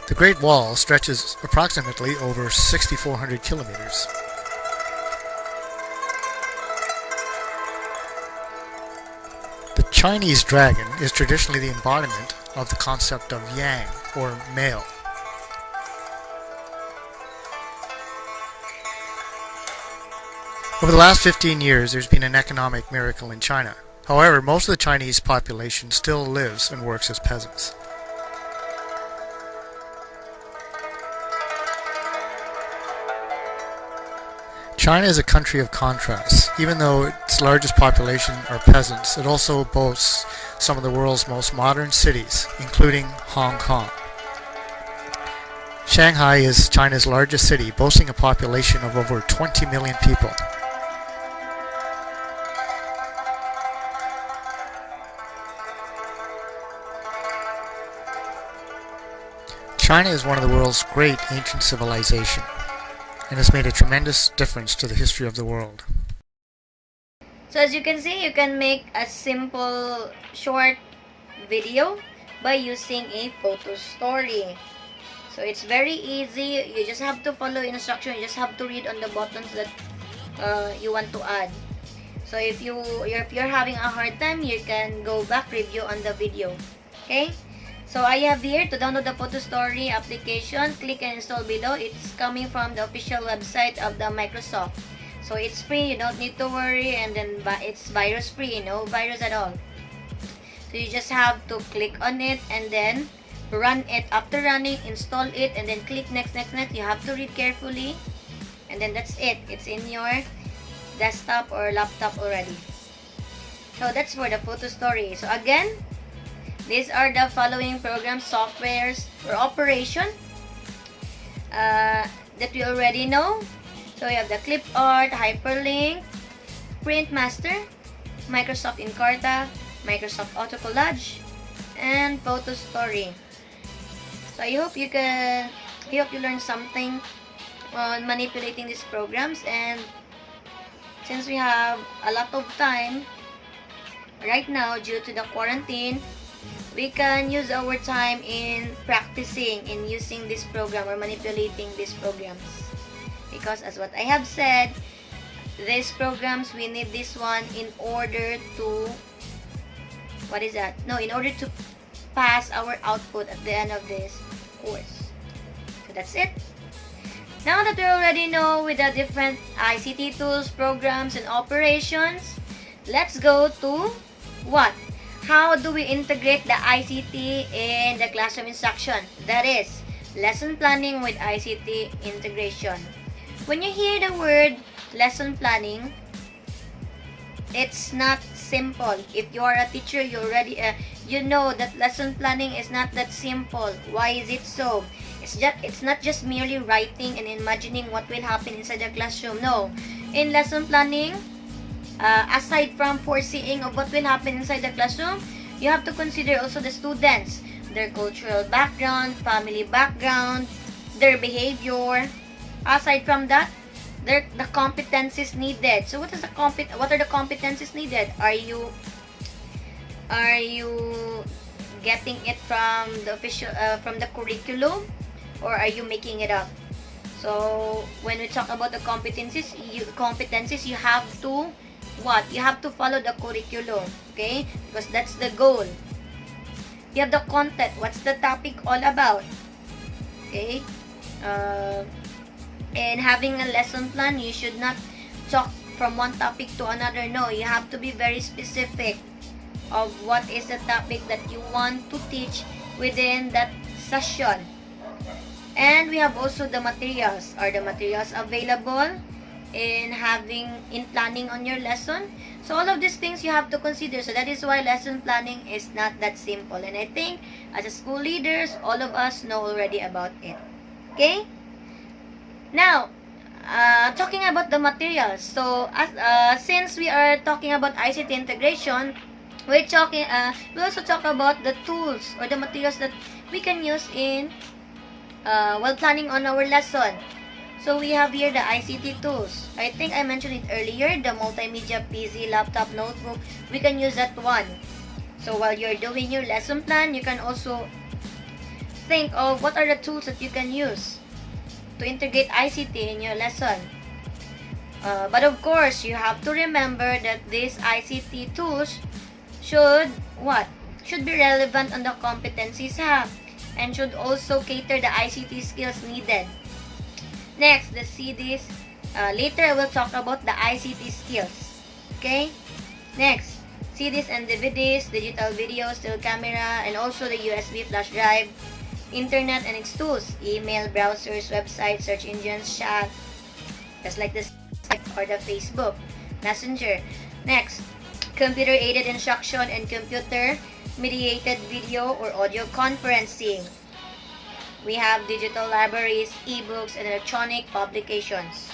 The Great Wall stretches approximately over 6,400 kilometers. The Chinese dragon is traditionally the embodiment of the concept of yang, or male. Over the last 15 years, there's been an economic miracle in China. However, most of the Chinese population still lives and works as peasants. China is a country of contrasts. Even though its largest population are peasants, it also boasts some of the world's most modern cities, including Hong Kong. Shanghai is China's largest city, boasting a population of over 20 million people. China is one of the world's great ancient civilizations, and has made a tremendous difference to the history of the world. So as you can see, you can make a simple short video by using a photo story. So it's very easy. You just have to follow instruction. You just have to read on the buttons that you want to add. So if you're having a hard time, you can go back, review on the video. Okay? So I have here to download the photo story application. Click and install below. It's coming from the official website of the Microsoft. So it's free. You don't need to worry, and then it's virus free. No virus at all. So you just have to click on it and then run it. After running, install it and then click next. You have to read carefully, and then that's it. It's in your desktop or laptop already. So that's for the photo story. So again, these are the following programs, softwares, or operation that we already know. So we have the Clip Art, Hyperlink, Print Master, Microsoft Encarta, Microsoft Auto Collage, and Photo Story. So I hope you learn something on manipulating these programs, and since we have a lot of time right now due to the quarantine, we can use our time in practicing in using this program or manipulating these programs. Because as what I have said, these programs, we need this one in order to, in order to pass our output at the end of this course. So that's it. Now that we already know with the different ICT tools, programs, and operations, let's go to what? How do we integrate the ICT in the classroom instruction? That is, lesson planning with ICT integration. When you hear the word lesson planning, it's not simple. If you are a teacher, you already you know that lesson planning is not that simple. Why is it so? It's not just merely writing and imagining what will happen inside the classroom. No. In lesson planning, aside from foreseeing of what will happen inside the classroom, you have to consider also the students, their cultural background, family background, their behavior. Aside from that, the competencies needed. So what are the competencies needed? Are you getting it from the official from the curriculum, or are you making it up? So when we talk about the competencies, you have to what? You have to follow the curriculum, okay? Because that's the goal. You have the content. What's the topic all about? Okay? And having a lesson plan, you should not talk from one topic to another. No, you have to be very specific of what is the topic that you want to teach within that session. And we have also the materials. Are the materials available in planning on your lesson? So all of these things you have to consider. So that is why lesson planning is not that simple. And I think as a school leaders, all of us know already about it. Okay? Now, talking about the materials. So since we are talking about ICT integration, we also talk about the tools or the materials that we can use in while planning on our lesson. So we have here the ICT tools. I think I mentioned it earlier, the multimedia PC, laptop, notebook. We can use that one. So while you're doing your lesson plan, you can also think of what are the tools that you can use to integrate ICT in your lesson. But of course, you have to remember that these ICT tools should be relevant on the competencies and should also cater the ICT skills needed. Next, the CDs. Later, I will talk about the ICT skills. Okay? Next, CDs and DVDs, digital video, still camera, and also the USB flash drive, internet and its tools, email, browsers, websites, search engines, chat, just like the Skype or the Facebook, Messenger. Next, computer-aided instruction and computer-mediated video or audio conferencing. We have digital libraries, ebooks, and electronic publications.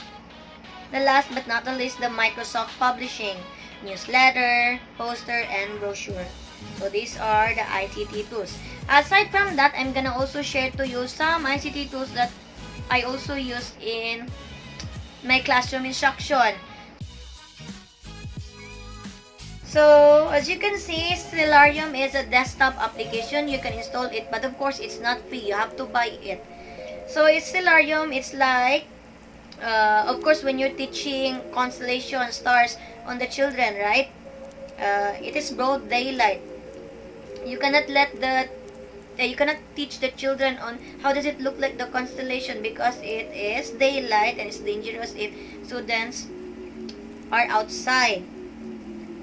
The last but not the least, the Microsoft Publishing, newsletter, poster, and brochure. So these are the ICT tools. Aside from that, I'm gonna also share to you some ICT tools that I also use in my classroom instruction. So, as you can see, Stellarium is a desktop application. You can install it, but of course, it's not free. You have to buy it. So, Stellarium, it's like, of course, when you're teaching constellation stars on the children, right? It is broad daylight. You cannot you cannot teach the children on how does it look like the constellation because it is daylight and it's dangerous if students are outside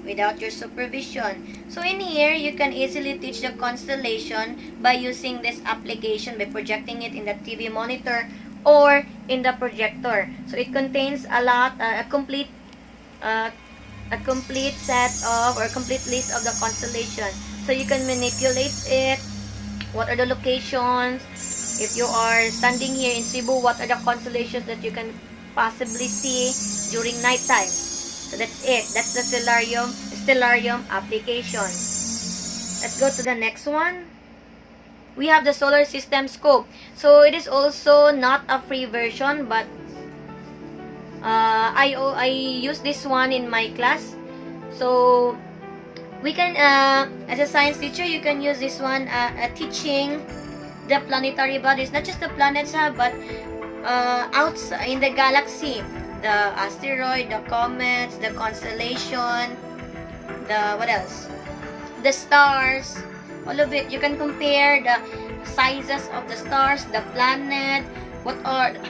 without your supervision. So in here, you can easily teach the constellation by using this application, by projecting it in the TV monitor or in the projector. So it contains a complete set of or complete list of the constellation. So you can manipulate it. What are the locations? If you are standing here in Cebu, what are the constellations that you can possibly see during nighttime? So that's it. That's the Stellarium application. Let's go to the next one. We have the solar system scope. So it is also not a free version, but I use this one in my class. So we can, as a science teacher, you can use this one teaching the planetary bodies, not just the planets, but outside in the galaxy. The asteroid, the comets, the constellation, what else? The stars, all of it. You can compare the sizes of the stars, the planet,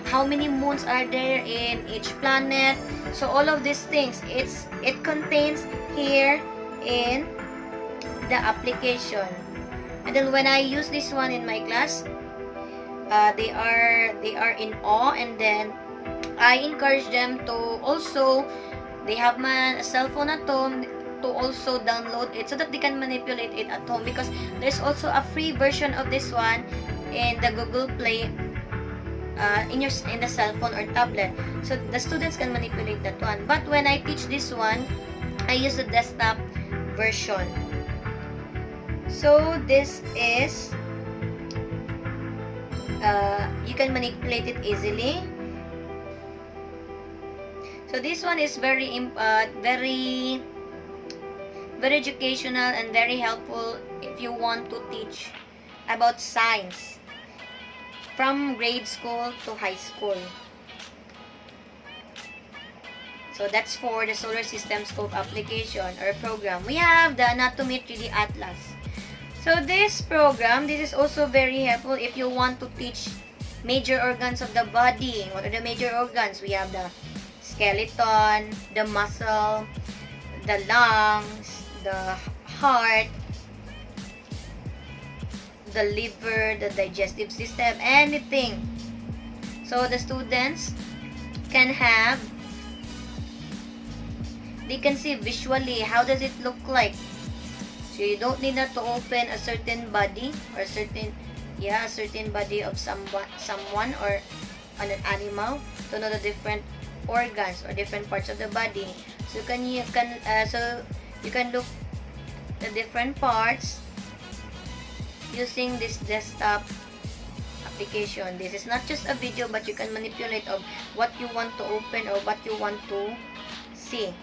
how many moons are there in each planet. So all of these things, it contains here in the application. And then when I use this one in my class, they are in awe, and then I encourage them to also, they have a cell phone at home, to also download it so that they can manipulate it at home, because there's also a free version of this one in the Google Play in the cell phone or tablet, so the students can manipulate that one. But when I teach this one, I use the desktop version. So this is you can manipulate it easily. So this one is very educational and very helpful if you want to teach about science from grade school to high school. So that's for the solar system scope application or program. We have the anatomy 3D atlas. So this program, this is also very helpful if you want to teach major organs of the body. What are the major organs? We have the skeleton, the muscle, the lungs, the heart, the liver, the digestive system, anything. So the students can have, they can see visually how does it look like. So you don't need not to open a certain body or a certain body of someone or an animal to know the different organs or different parts of the body. So you can look the different parts using this desktop application. This is not just a video, but you can manipulate of what you want to open or what you want to see.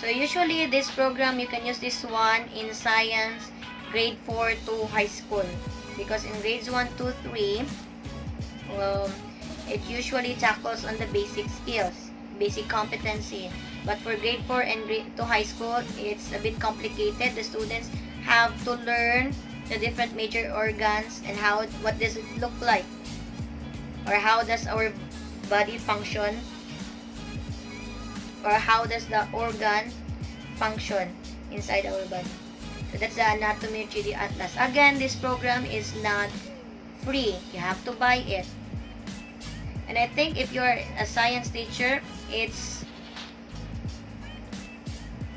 So usually this program, you can use this one in science grade 4 to high school, because in grades 1, 2, 3 it usually tackles on the basic skills, basic competency. But for grade 4 and grade 2 high school, it's a bit complicated. The students have to learn the different major organs and what does it look like, or how does our body function, or how does the organ function inside our body. So that's the anatomy 3D atlas. Again, this program is not free. You have to buy it. And I think if you're a science teacher, it's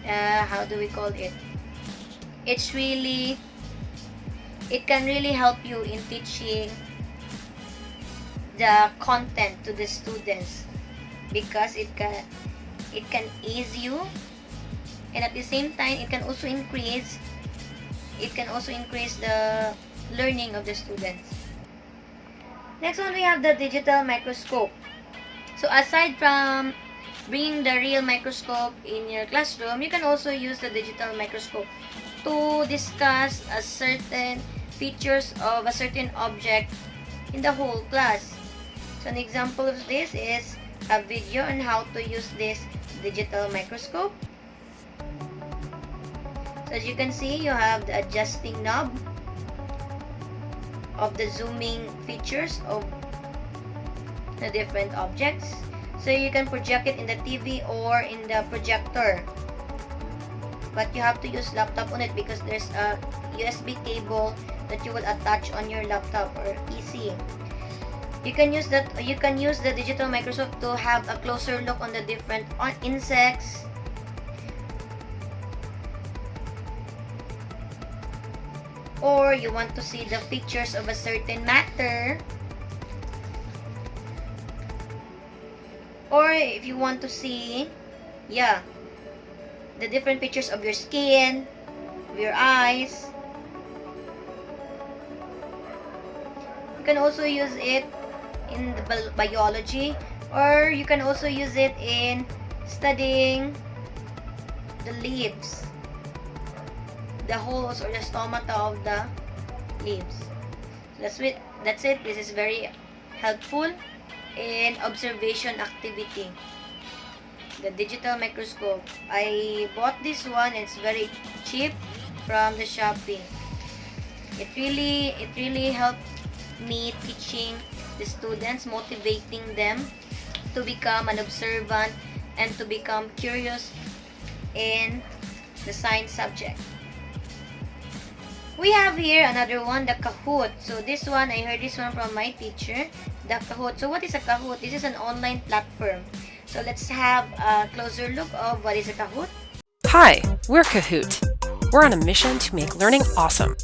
how do we call it? It's really, it can really help you in teaching the content to the students, because it can ease you, and at the same time it can also increase the learning of the students. Next one, we have the digital microscope. So aside from bringing the real microscope in your classroom, you can also use the digital microscope to discuss a certain features of a certain object in the whole class. So an example of this is a video on how to use this digital microscope. So as you can see, you have the adjusting knob of the zooming features of the different objects. So you can project it in the TV or in the projector, but you have to use laptop on it because there's a USB cable that you will attach on your laptop or PC. You can use the digital microscope to have a closer look on the different insects, or you want to see the features of a certain matter, or if you want to see the different features of your skin, of your eyes. You can also use it in the biology, or you can also use it in studying the leaves, the holes or the stomata of the leaves. That's it. This is very helpful in observation activity. The digital microscope. I bought this one. It's very cheap from the Shopee. It really helped me teaching the students, motivating them to become an observant and to become curious in the science subject. We have here another one, the Kahoot. So this one, I heard this one from my teacher, the Kahoot. So what is a Kahoot? This is an online platform. So let's have a closer look of what is a Kahoot. Hi, we're Kahoot. We're on a mission to make learning awesome.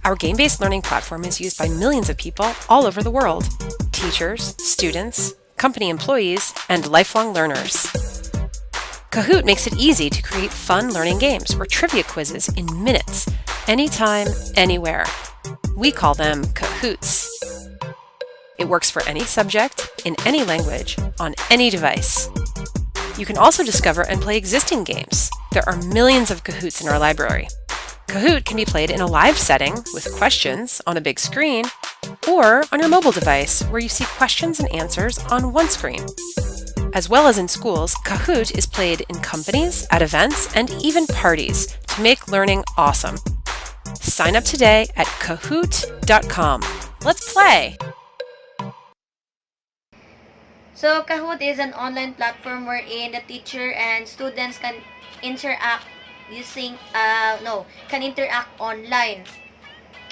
Our game-based learning platform is used by millions of people all over the world. Teachers, students, company employees, and lifelong learners. Kahoot makes it easy to create fun learning games or trivia quizzes in minutes, anytime, anywhere. We call them Kahoots. It works for any subject, in any language, on any device. You can also discover and play existing games. There are millions of Kahoots in our library. Kahoot can be played in a live setting with questions on a big screen, or on your mobile device where you see questions and answers on one screen. As well as in schools, Kahoot is played in companies, at events, and even parties to make learning awesome. Sign up today at kahoot.com. Let's play! So Kahoot is an online platform wherein the teacher and students can interact can interact online.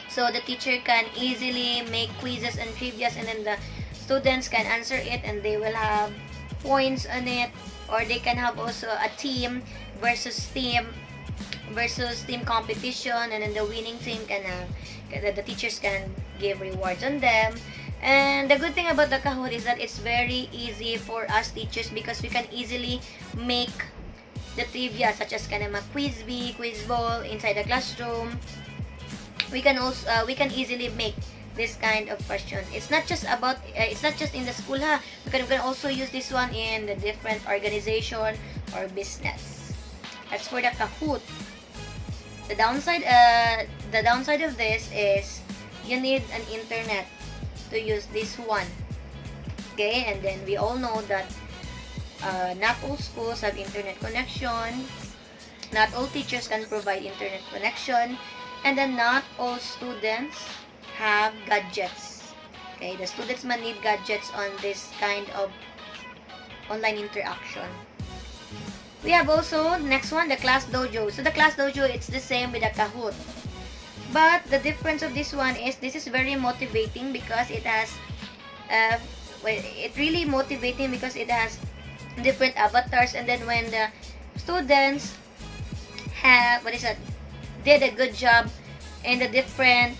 So the teacher can easily make quizzes and trivias, and then the students can answer it and they will have points on it, or they can have also a team versus team competition, and then the winning team can the teachers can give rewards on them. And the good thing about the Kahoot is that it's very easy for us teachers because we can easily make the trivia, such as quiz bee, quiz ball inside the classroom. We can easily make this kind of questions. It's not just in the school, we can also use this one in the different organization or business. As for the Kahoot, the downside of this is you need an internet to use this one. Okay, and then we all know that not all schools have internet connection, not all teachers can provide internet connection, and then not all students have gadgets. Okay, the students might need gadgets on this kind of online interaction. We have also, next one, the Class Dojo. So the Class Dojo, it's the same with the Kahoot. But the difference of this one is this is very motivating because it has different avatars, and then when the students did a good job in the different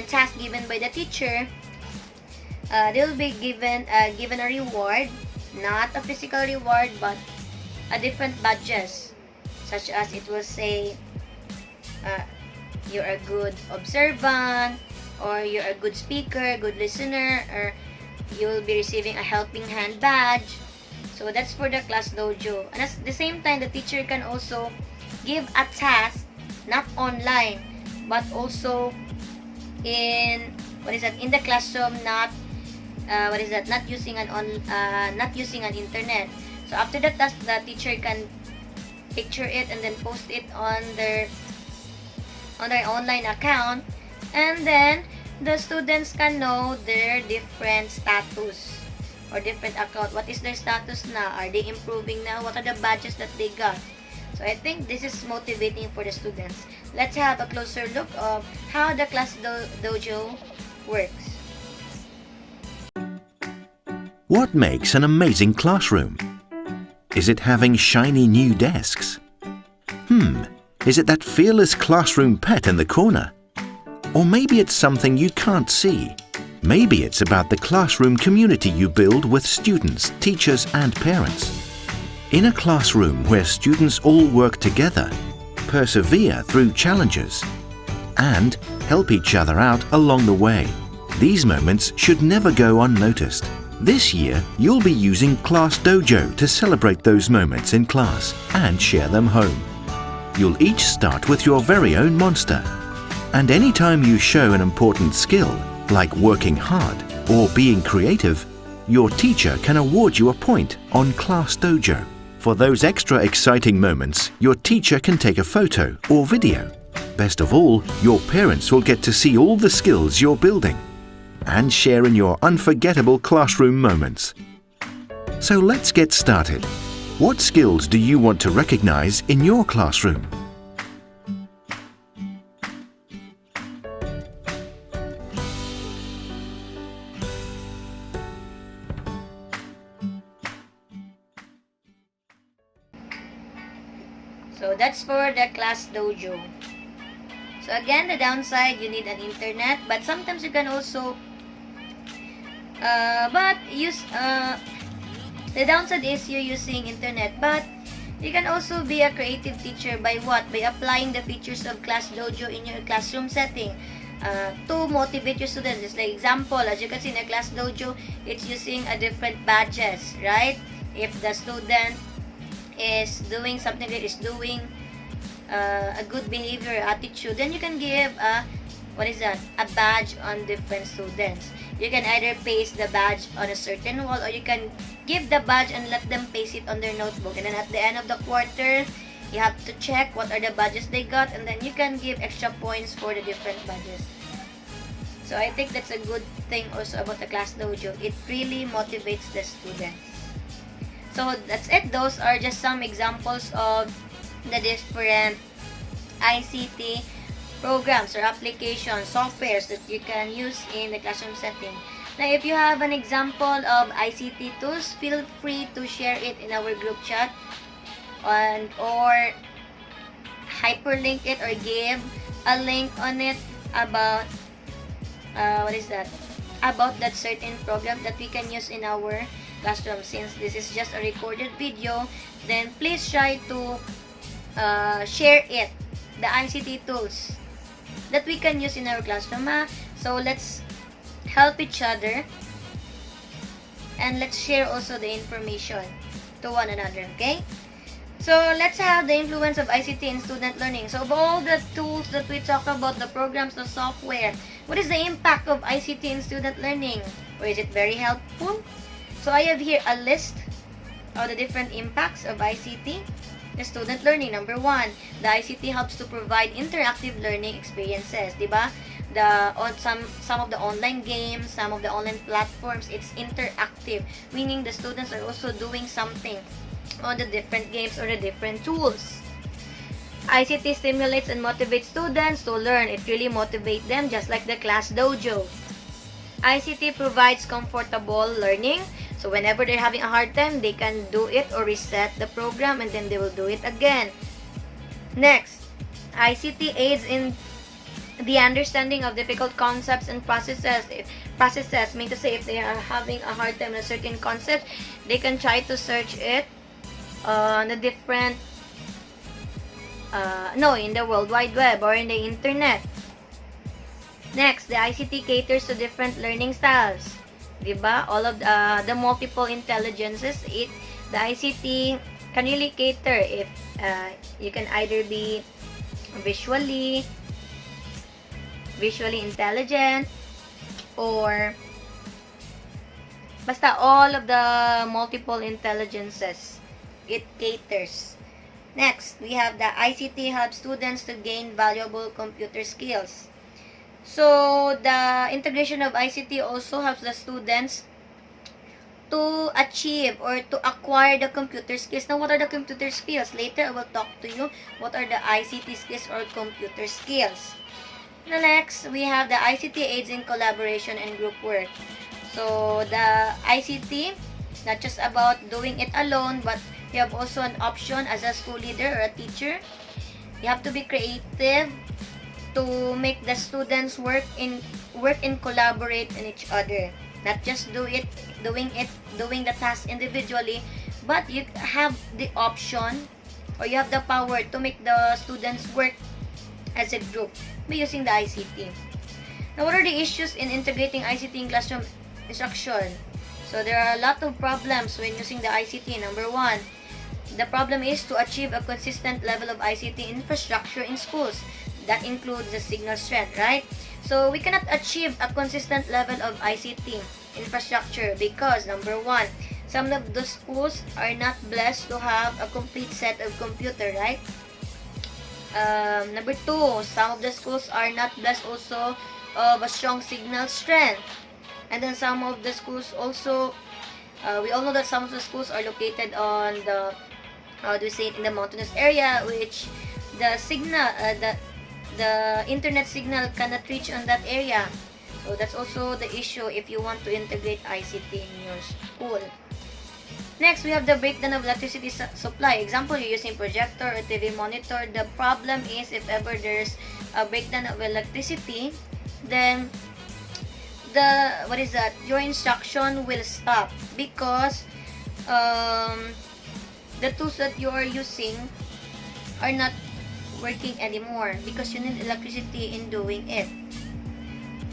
tasks given by the teacher, they'll be given a reward, not a physical reward but a different badges, such as it will say you're a good observant, or you're a good speaker, good listener, or you will be receiving a helping hand badge. So that's for the Class Dojo. And at the same time, the teacher can also give a task, not online, but also in the classroom, not using an internet. So after the task, the teacher can picture it and then post it on their online account, and then the students can know their different status or different account. What is their status now? Are they improving now? What are the badges that they got? So I think this is motivating for the students. Let's have a closer look of how the Class Dojo works. What makes an amazing classroom? Is it having shiny new desks? Is it that fearless classroom pet in the corner? Or maybe it's something you can't see. Maybe it's about the classroom community you build with students, teachers and parents. In a classroom where students all work together, persevere through challenges, and help each other out along the way, these moments should never go unnoticed. This year, you'll be using Class Dojo to celebrate those moments in class and share them home. You'll each start with your very own monster. And anytime you show an important skill, like working hard or being creative, your teacher can award you a point on Class Dojo. For those extra exciting moments, your teacher can take a photo or video. Best of all, your parents will get to see all the skills you're building and share in your unforgettable classroom moments. So let's get started. What skills do you want to recognize in your classroom? So that's for the Class Dojo. So again, the downside, you need an internet, but sometimes you can also the downside is you're using internet, but you can also be a creative teacher by what? By applying the features of Class Dojo in your classroom setting. to motivate your students. Just like example, as you can see in the class dojo, it's using a different badges, right? If the student is doing something that is doing a good behavior attitude, then you can give a a badge on different students. You can either paste the badge on a certain wall, or you can give the badge and let them paste it on their notebook, and then at the end of the quarter you have to check what are the badges they got, and then you can give extra points for the different badges. So I think that's a good thing also about the class dojo. It really motivates the students. So that's it. Those are just some examples of the different ICT programs or applications, softwares that you can use in the classroom setting. Now, if you have an example of ICT tools, feel free to share it in our group chat or hyperlink it or give a link on it about about that certain program that we can use in our classroom. Since this is just a recorded video, then please try to share it, the ICT tools that we can use in our classroom. So let's help each other, and let's share also the information to one another, okay? So let's have the influence of ICT in student learning. So of all the tools that we talk about, the programs, the software, what is the impact of ICT in student learning? Or is it very helpful? So I have here a list of the different impacts of ICT in student learning. Number 1, the ICT helps to provide interactive learning experiences, diba? Some of the online games, some of the online platforms, it's interactive, meaning the students are also doing something on the different games or the different tools. ICT stimulates and motivates students to learn. It really motivates them, just like the class dojo. ICT provides comfortable learning. So whenever they're having a hard time, they can do it or reset the program, and then they will do it again. Next, ICT aids in the understanding of difficult concepts and processes. Mean to say, if they are having a hard time with a certain concept, they can try to search it on the different in the World Wide Web or in the internet. Next, the ICT caters to different learning styles, diba? All of the multiple intelligences, the ICT can really cater. If you can either be visually intelligent, or basta all of the multiple intelligences, it caters. Next, we have the ICT helps students to gain valuable computer skills. So the integration of ICT also helps the students to achieve or to acquire the computer skills. Now, what are the computer skills? Later, I will talk to you what are the ICT skills or computer skills. Now, next, we have the ICT aids in collaboration and group work. So the ICT is not just about doing it alone, but you have also an option as a school leader or a teacher. You have to be creative to make the students work and collaborate in each other. Not just doing the task individually, but you have the option or you have the power to make the students work as a group by using the ICT. Now, what are the issues in integrating ICT in classroom instruction? So there are a lot of problems when using the ICT. Number 1, the problem is to achieve a consistent level of ICT infrastructure in schools. That includes the signal strength, right? So we cannot achieve a consistent level of ICT infrastructure because, number 1, some of the schools are not blessed to have a complete set of computer, right? Number 2, some of the schools are not blessed also of a strong signal strength. And then some of the schools also, we all know that some of the schools are located on the, in the mountainous area, which the signal, the internet signal cannot reach on that area. So that's also the issue if you want to integrate ICT in your school. Next, we have the breakdown of electricity supply. Example, you're using projector or TV monitor. The problem is if ever there's a breakdown of electricity, then your instruction will stop because the tools that you are using are not working anymore because you need electricity in doing it.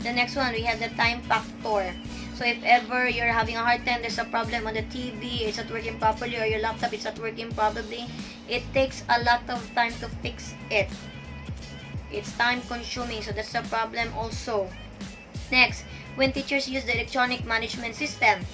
The next one, we have the time factor. So if ever you're having a hard time, there's a problem on the TV, it's not working properly, or your laptop is not working probably, it takes a lot of time to fix it. It's time consuming, so that's a problem also. Next, when teachers use the electronic management system,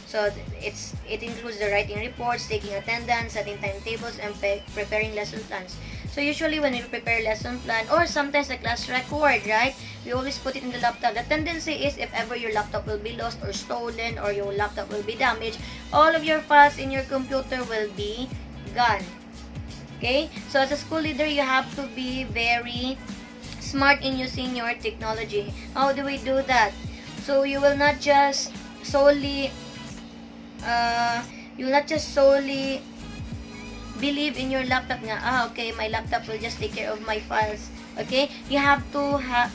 so it includes the writing reports, taking attendance, setting timetables, and preparing lesson plans. So usually when we prepare lesson plan or sometimes the class record, right, we always put it in the laptop. The tendency is if ever your laptop will be lost or stolen or your laptop will be damaged, all of your files in your computer will be gone. Okay, so as a school leader, you have to be very smart in using your technology. How do we do that? So you will not just solely believe in your laptop nga, okay, my laptop will just take care of my files. Okay, you have to have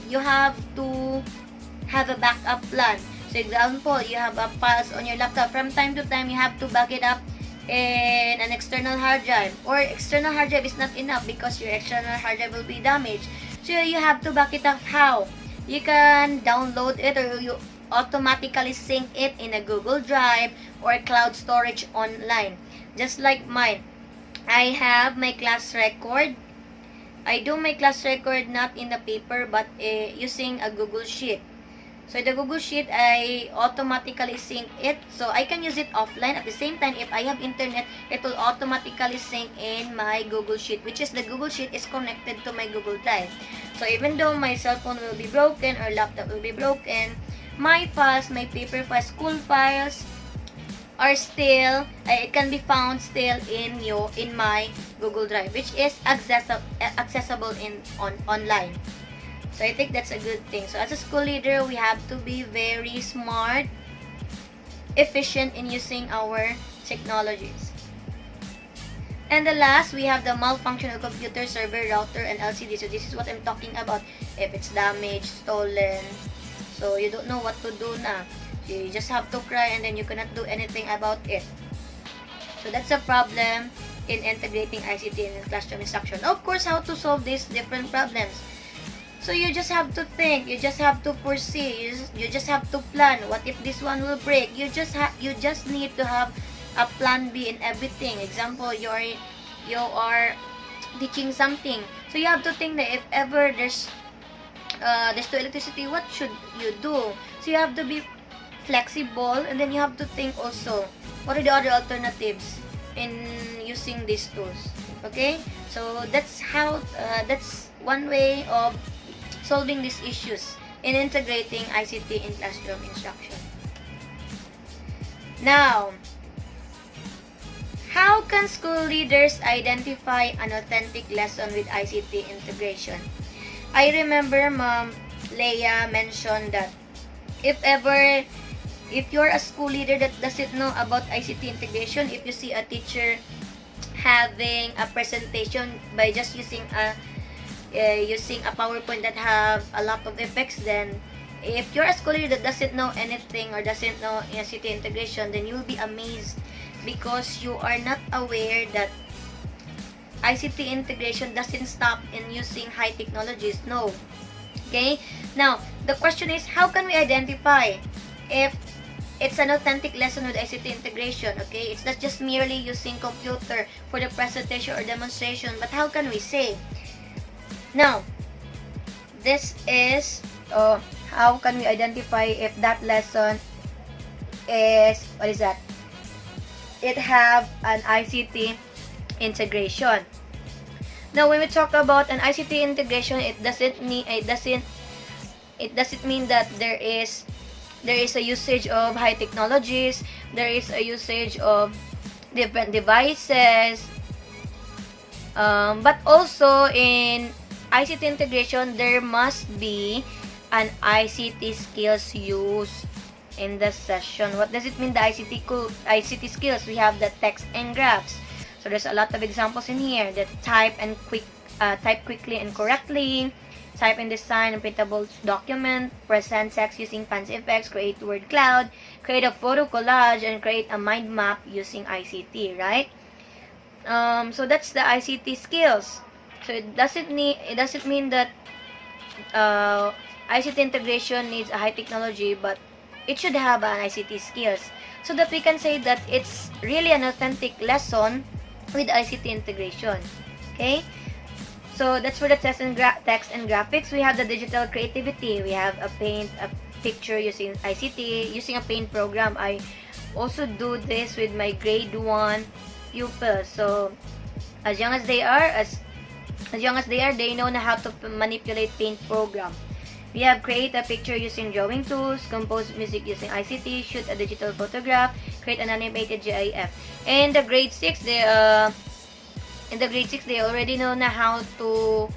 a backup plan. So example, you have files on your laptop, from time to time you have to back it up in an external hard drive, or external hard drive is not enough because your external hard drive will be damaged. So you have to back it up. How? You can download it, or you automatically sync it in a Google Drive or cloud storage online. Just like mine, I have my class record. I do my class record not in the paper but using a Google Sheet. So the Google Sheet, I automatically sync it. So I can use it offline. At the same time, if I have internet, it will automatically sync in my Google Sheet, which is the Google Sheet is connected to my Google Drive. So even though my cell phone will be broken or laptop will be broken, my files, my paper files, school files, are still, it can be found still in my Google Drive, which is accessible online. So I think that's a good thing. So as a school leader, we have to be very smart, efficient in using our technologies. And the last, we have the malfunction of computer, server, router, and LCD. So this is what I'm talking about. If it's damaged, stolen, so you don't know what to do na. You just have to cry and then you cannot do anything about it. So that's a problem in integrating ICT in classroom instruction. Of course, how to solve these different problems. So you just have to think, you just have to foresee, you just have to plan. What if this one will break? You just need to have a plan B in everything. Example, you are teaching something. So you have to think that if ever there's no electricity, what should you do? So you have to be flexible, and then you have to think also what are the other alternatives in using these tools. Okay, so that's one way of solving these issues in integrating ICT in classroom instruction. Now, how can school leaders identify an authentic lesson with ICT integration? I remember Ma'am Leia mentioned that if you're a school leader that doesn't know about ICT integration, if you see a teacher having a presentation by just using a PowerPoint that have a lot of effects, then if you're a school leader that doesn't know anything or doesn't know ICT integration, then you'll be amazed because you are not aware that ICT integration doesn't stop in using high technologies. No. Okay? Now, the question is, how can we identify if it's an authentic lesson with ICT integration? Okay? It's not just merely using computer for the presentation or demonstration, but how can we say? Now, this is how can we identify if that lesson is, what is that? It have an ICT integration. Now, when we talk about an ICT integration, it doesn't mean that there is a usage of high technologies, there is a usage of different devices, but also in ICT integration, there must be an ICT skills used in the session. What does it mean, the ICT skills? We have the text and graphs. So there's a lot of examples in here that type quickly and correctly, type and design a printable document, present text using fancy effects, create word cloud, create a photo collage, and create a mind map using ICT, right? So that's the ICT skills. So it doesn't mean that ICT integration needs a high technology, but it should have an ICT skills, so that we can say that it's really an authentic lesson with ICT integration. Okay, so that's for the text and graphics. We have the digital creativity. We have a picture using ICT, using a paint program. I also do this with my grade 1 pupils. So as young as they are, they know how to manipulate paint program. We have create a picture using drawing tools, compose music using ICT, shoot a digital photograph, create an animated GIF. And the grade 6, they already know how to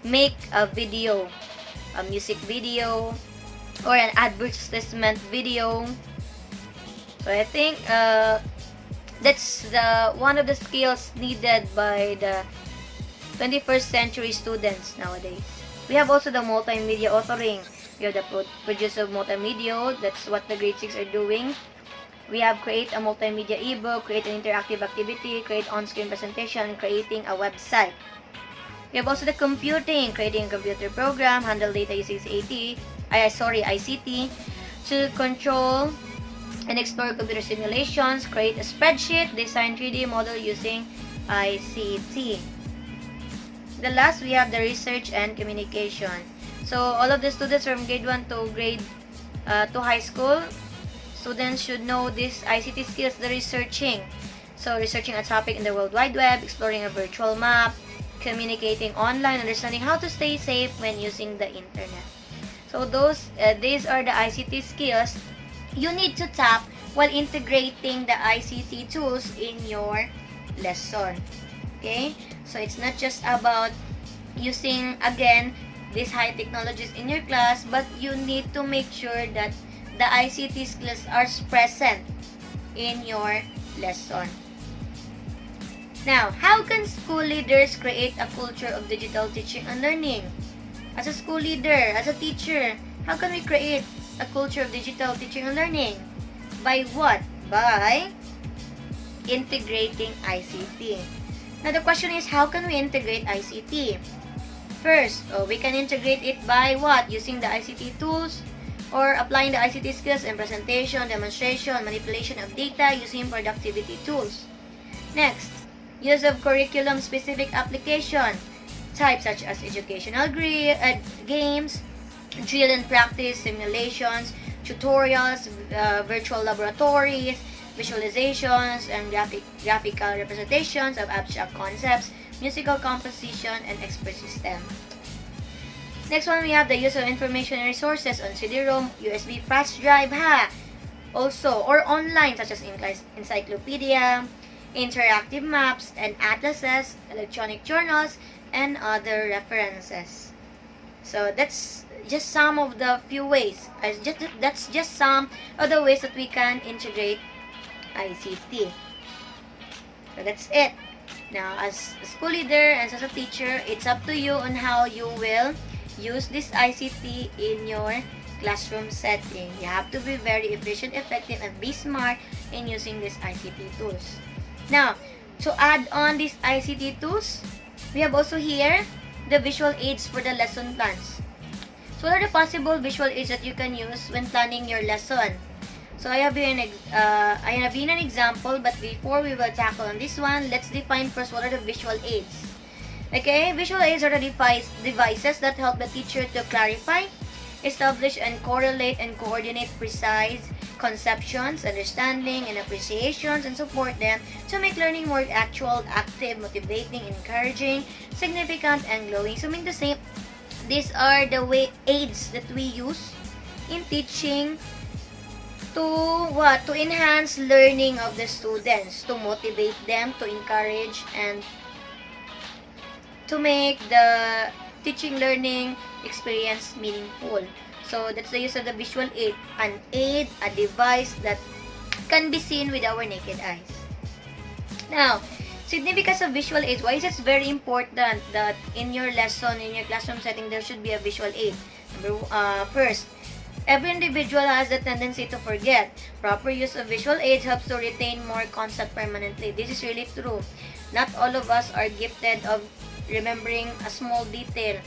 make a video, a music video, or an advertisement video. So I think that's the one of the skills needed by the 21st century students nowadays. We have also the multimedia authoring. We have the produce of multimedia. That's what the grade 6 are doing. We have create a multimedia ebook, create an interactive activity, create on-screen presentation, creating a website. We have also the computing, creating a computer program, handle data using ICT, to control and explore computer simulations, create a spreadsheet, design 3D model using ICT. The last, we have the research and communication. So all of the students from grade 1 to grade to high school, students should know this ICT skills, the researching. So researching a topic in the World Wide Web, exploring a virtual map, communicating online, understanding how to stay safe when using the internet. So these are the ICT skills you need to tap while integrating the ICT tools in your lesson. Okay? So it's not just about using, again, these high technologies in your class, but you need to make sure that the ICT skills are present in your lesson. Now, how can school leaders create a culture of digital teaching and learning? As a school leader, as a teacher, how can we create a culture of digital teaching and learning? By what? By integrating ICT. Now, the question is, how can we integrate ICT? First, we can integrate it by what? Using the ICT tools, or applying the ICT skills in presentation, demonstration, manipulation of data using productivity tools. Next, use of curriculum-specific application types such as educational games, drill and practice, simulations, tutorials, virtual laboratories, visualizations, and graphical representations of abstract concepts, musical composition, and expert system. Next one, we have the use of information and resources on CD-ROM, USB flash drive, also, or online, such as encyclopedia, interactive maps and atlases, electronic journals, and other references. So that's just some of the few ways. That's just some of the ways that we can integrate ICT. So that's it. Now, as a school leader and as a teacher, it's up to you on how you will use this ICT in your classroom setting. You have to be very efficient, effective, and be smart in using these ICT tools. Now, to add on these ICT tools, we have also here the visual aids for the lesson plans. So what are the possible visual aids that you can use when planning your lesson? So I have been an example, but before we will tackle on this one, let's define first what are the visual aids. Okay, visual aids are the devices that help the teacher to clarify, establish, and correlate and coordinate precise conceptions, understanding, and appreciations, and support them to make learning more actual, active, motivating, encouraging, significant, and glowing. So mean to say, these are the aids that we use in teaching to enhance learning of the students, to motivate them, to encourage, and to make the teaching learning experience meaningful. So that's the use of the visual aid, an aid, a device that can be seen with our naked eyes. Now, significance of visual aids. Why is it very important that in your lesson, in your classroom setting, there should be a visual aid? First, every individual has the tendency to forget. Proper use of visual aids helps to retain more concept permanently. This is really true. Not all of us are gifted of remembering a small detail.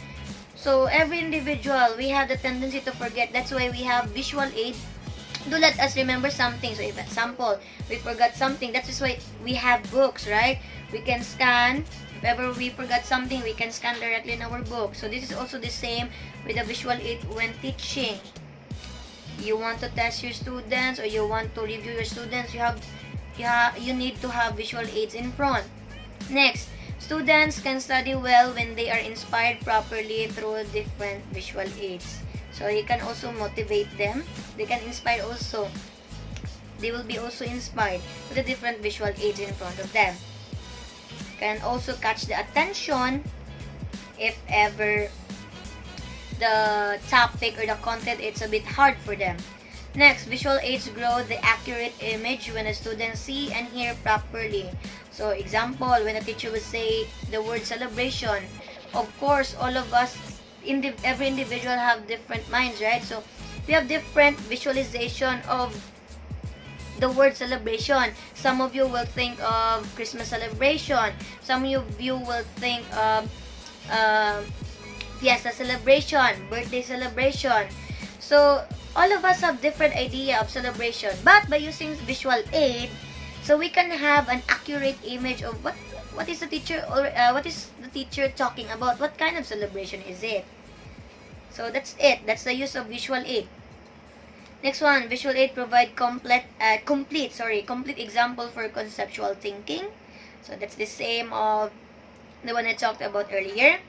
So every individual, we have the tendency to forget. That's why we have visual aid to let us remember something. So if example, we forgot something, that's just why we have books, right? We can scan. If ever we forgot something, we can scan directly in our book. So this is also the same with the visual aid when teaching. You want to test your students or you want to review your students, you need to have visual aids in front. Next, students can study well when they are inspired properly through different visual aids. So you can also motivate them. They can inspire also. They will be also inspired with the different visual aids in front of them. Can also catch the attention if ever the topic or the content it's a bit hard for them. Next, visual aids grow the accurate image when a student see and hear properly. So example, when a teacher will say the word celebration, of course all of us, every individual have different minds, right? So we have different visualization of the word celebration. Some of you will think of Christmas celebration. Some of you will think of fiesta celebration, birthday celebration. So all of us have different idea of celebration, but by using visual aid, so we can have an accurate image of what is the teacher or what is the teacher talking about, what kind of celebration is it. So that's it. That's the use of visual aid. Next one, visual aid provide complete example for conceptual thinking. So that's the same of the one I talked about earlier.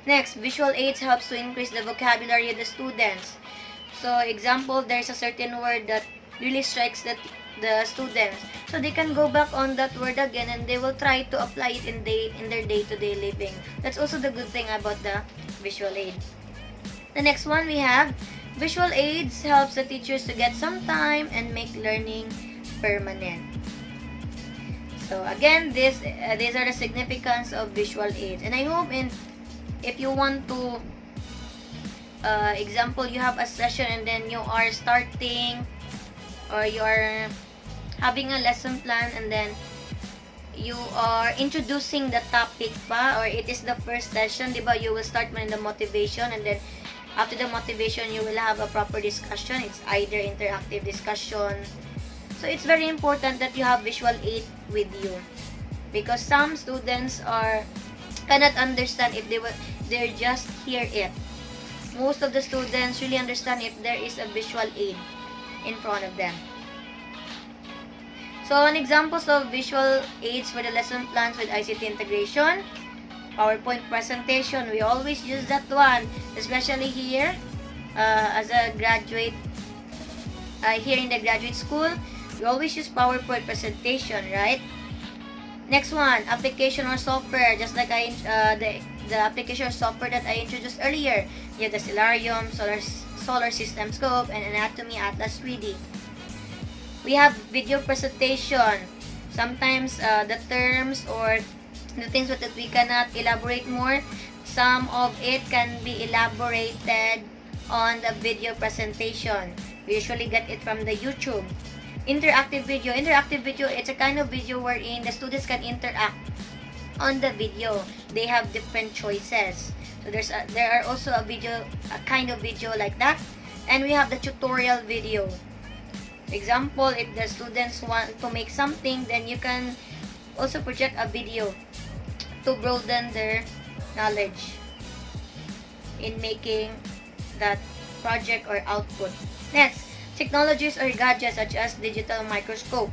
Next, visual aids helps to increase the vocabulary of the students. So example, there's a certain word that really strikes the students. So they can go back on that word again and they will try to apply it in their day-to-day living. That's also the good thing about the visual aid. The next one we have, visual aids helps the teachers to get some time and make learning permanent. So again, these are the significance of visual aids. And I hope if you want to, example, you have a session and then you are starting or you are having a lesson plan and then you are introducing the topic pa, or it is the first session, diba? You will start with the motivation and then after the motivation, you will have a proper discussion. It's either interactive discussion. So it's very important that you have visual aid with you, because some students cannot understand if they just hear it. Most of the students really understand if there is a visual aid in front of them. So an examples of visual aids for the lesson plans with ICT integration, PowerPoint presentation, we always use that one, especially here as a graduate, here in the graduate school, we always use PowerPoint presentation, right? Next one, application or software, just like the application or software that I introduced earlier. You have the Stellarium, Solar System Scope, and Anatomy Atlas 3D. We have video presentation. Sometimes the terms or the things that we cannot elaborate more, some of it can be elaborated on the video presentation. We usually get it from the YouTube. Interactive video, it's a kind of video wherein the students can interact on the video. They have different choices. So there are also a kind of video like that. And we have the tutorial video. Example, if the students want to make something, then you can also project a video to broaden their knowledge in making that project or output. Next, technologies or gadgets such as digital microscope.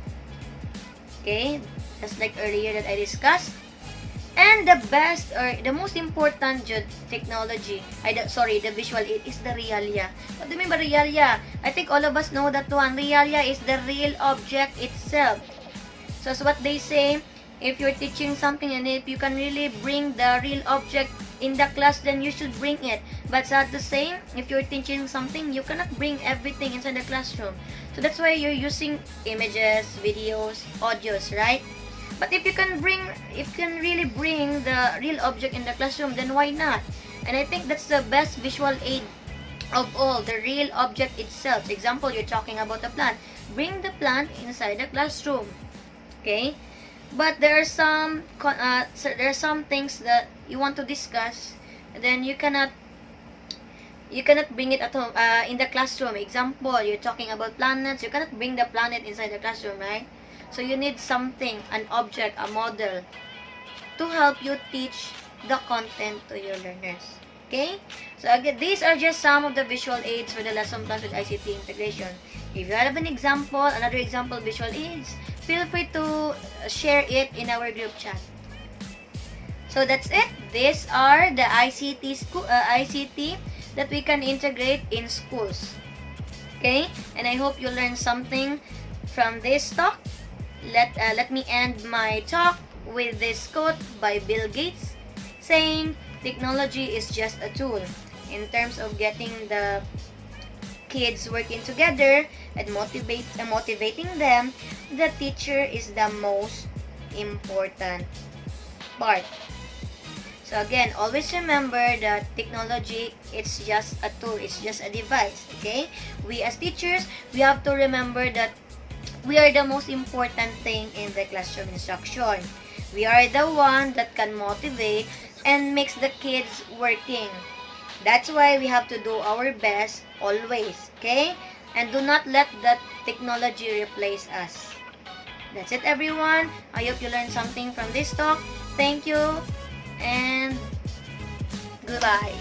Okay, just like earlier that I discussed. And the best or the most important technology, the visual aid is the realia. What do you mean by realia? I think all of us know that one. Realia is the real object itself. So as what they say, if you're teaching something and if you can really bring the real object in the class, then you should bring it. But at the same, if you're teaching something, you cannot bring everything inside the classroom. So that's why you're using images, videos, audios, right? But if you can really bring the real object in the classroom, then why not? And I think that's the best visual aid of all, the real object itself. Example, you're talking about a plant. Bring the plant inside the classroom. Okay? But there are some things that you want to discuss, then you cannot You cannot bring it at home, in the classroom. Example, you're talking about planets. You cannot bring the planet inside the classroom, right? So you need something, an object, a model, to help you teach the content to your learners. Okay? So again, these are just some of the visual aids for the lesson plans with ICT integration. If you have an example, another example visual aids, feel free to share it in our group chat. So that's it. These are the ICT that we can integrate in schools. Okay? And I hope you learned something from this talk. Let me end my talk with this quote by Bill Gates saying, technology is just a tool. In terms of getting the kids working together and motivating them, the teacher is the most important part. So again, always remember that technology, it's just a tool, it's just a device, okay? We as teachers, we have to remember that we are the most important thing in the classroom instruction. We are the one that can motivate and makes the kids working. That's why we have to do our best always, okay? And do not let that technology replace us. That's it, everyone. I hope you learned something from this talk. Thank you and goodbye.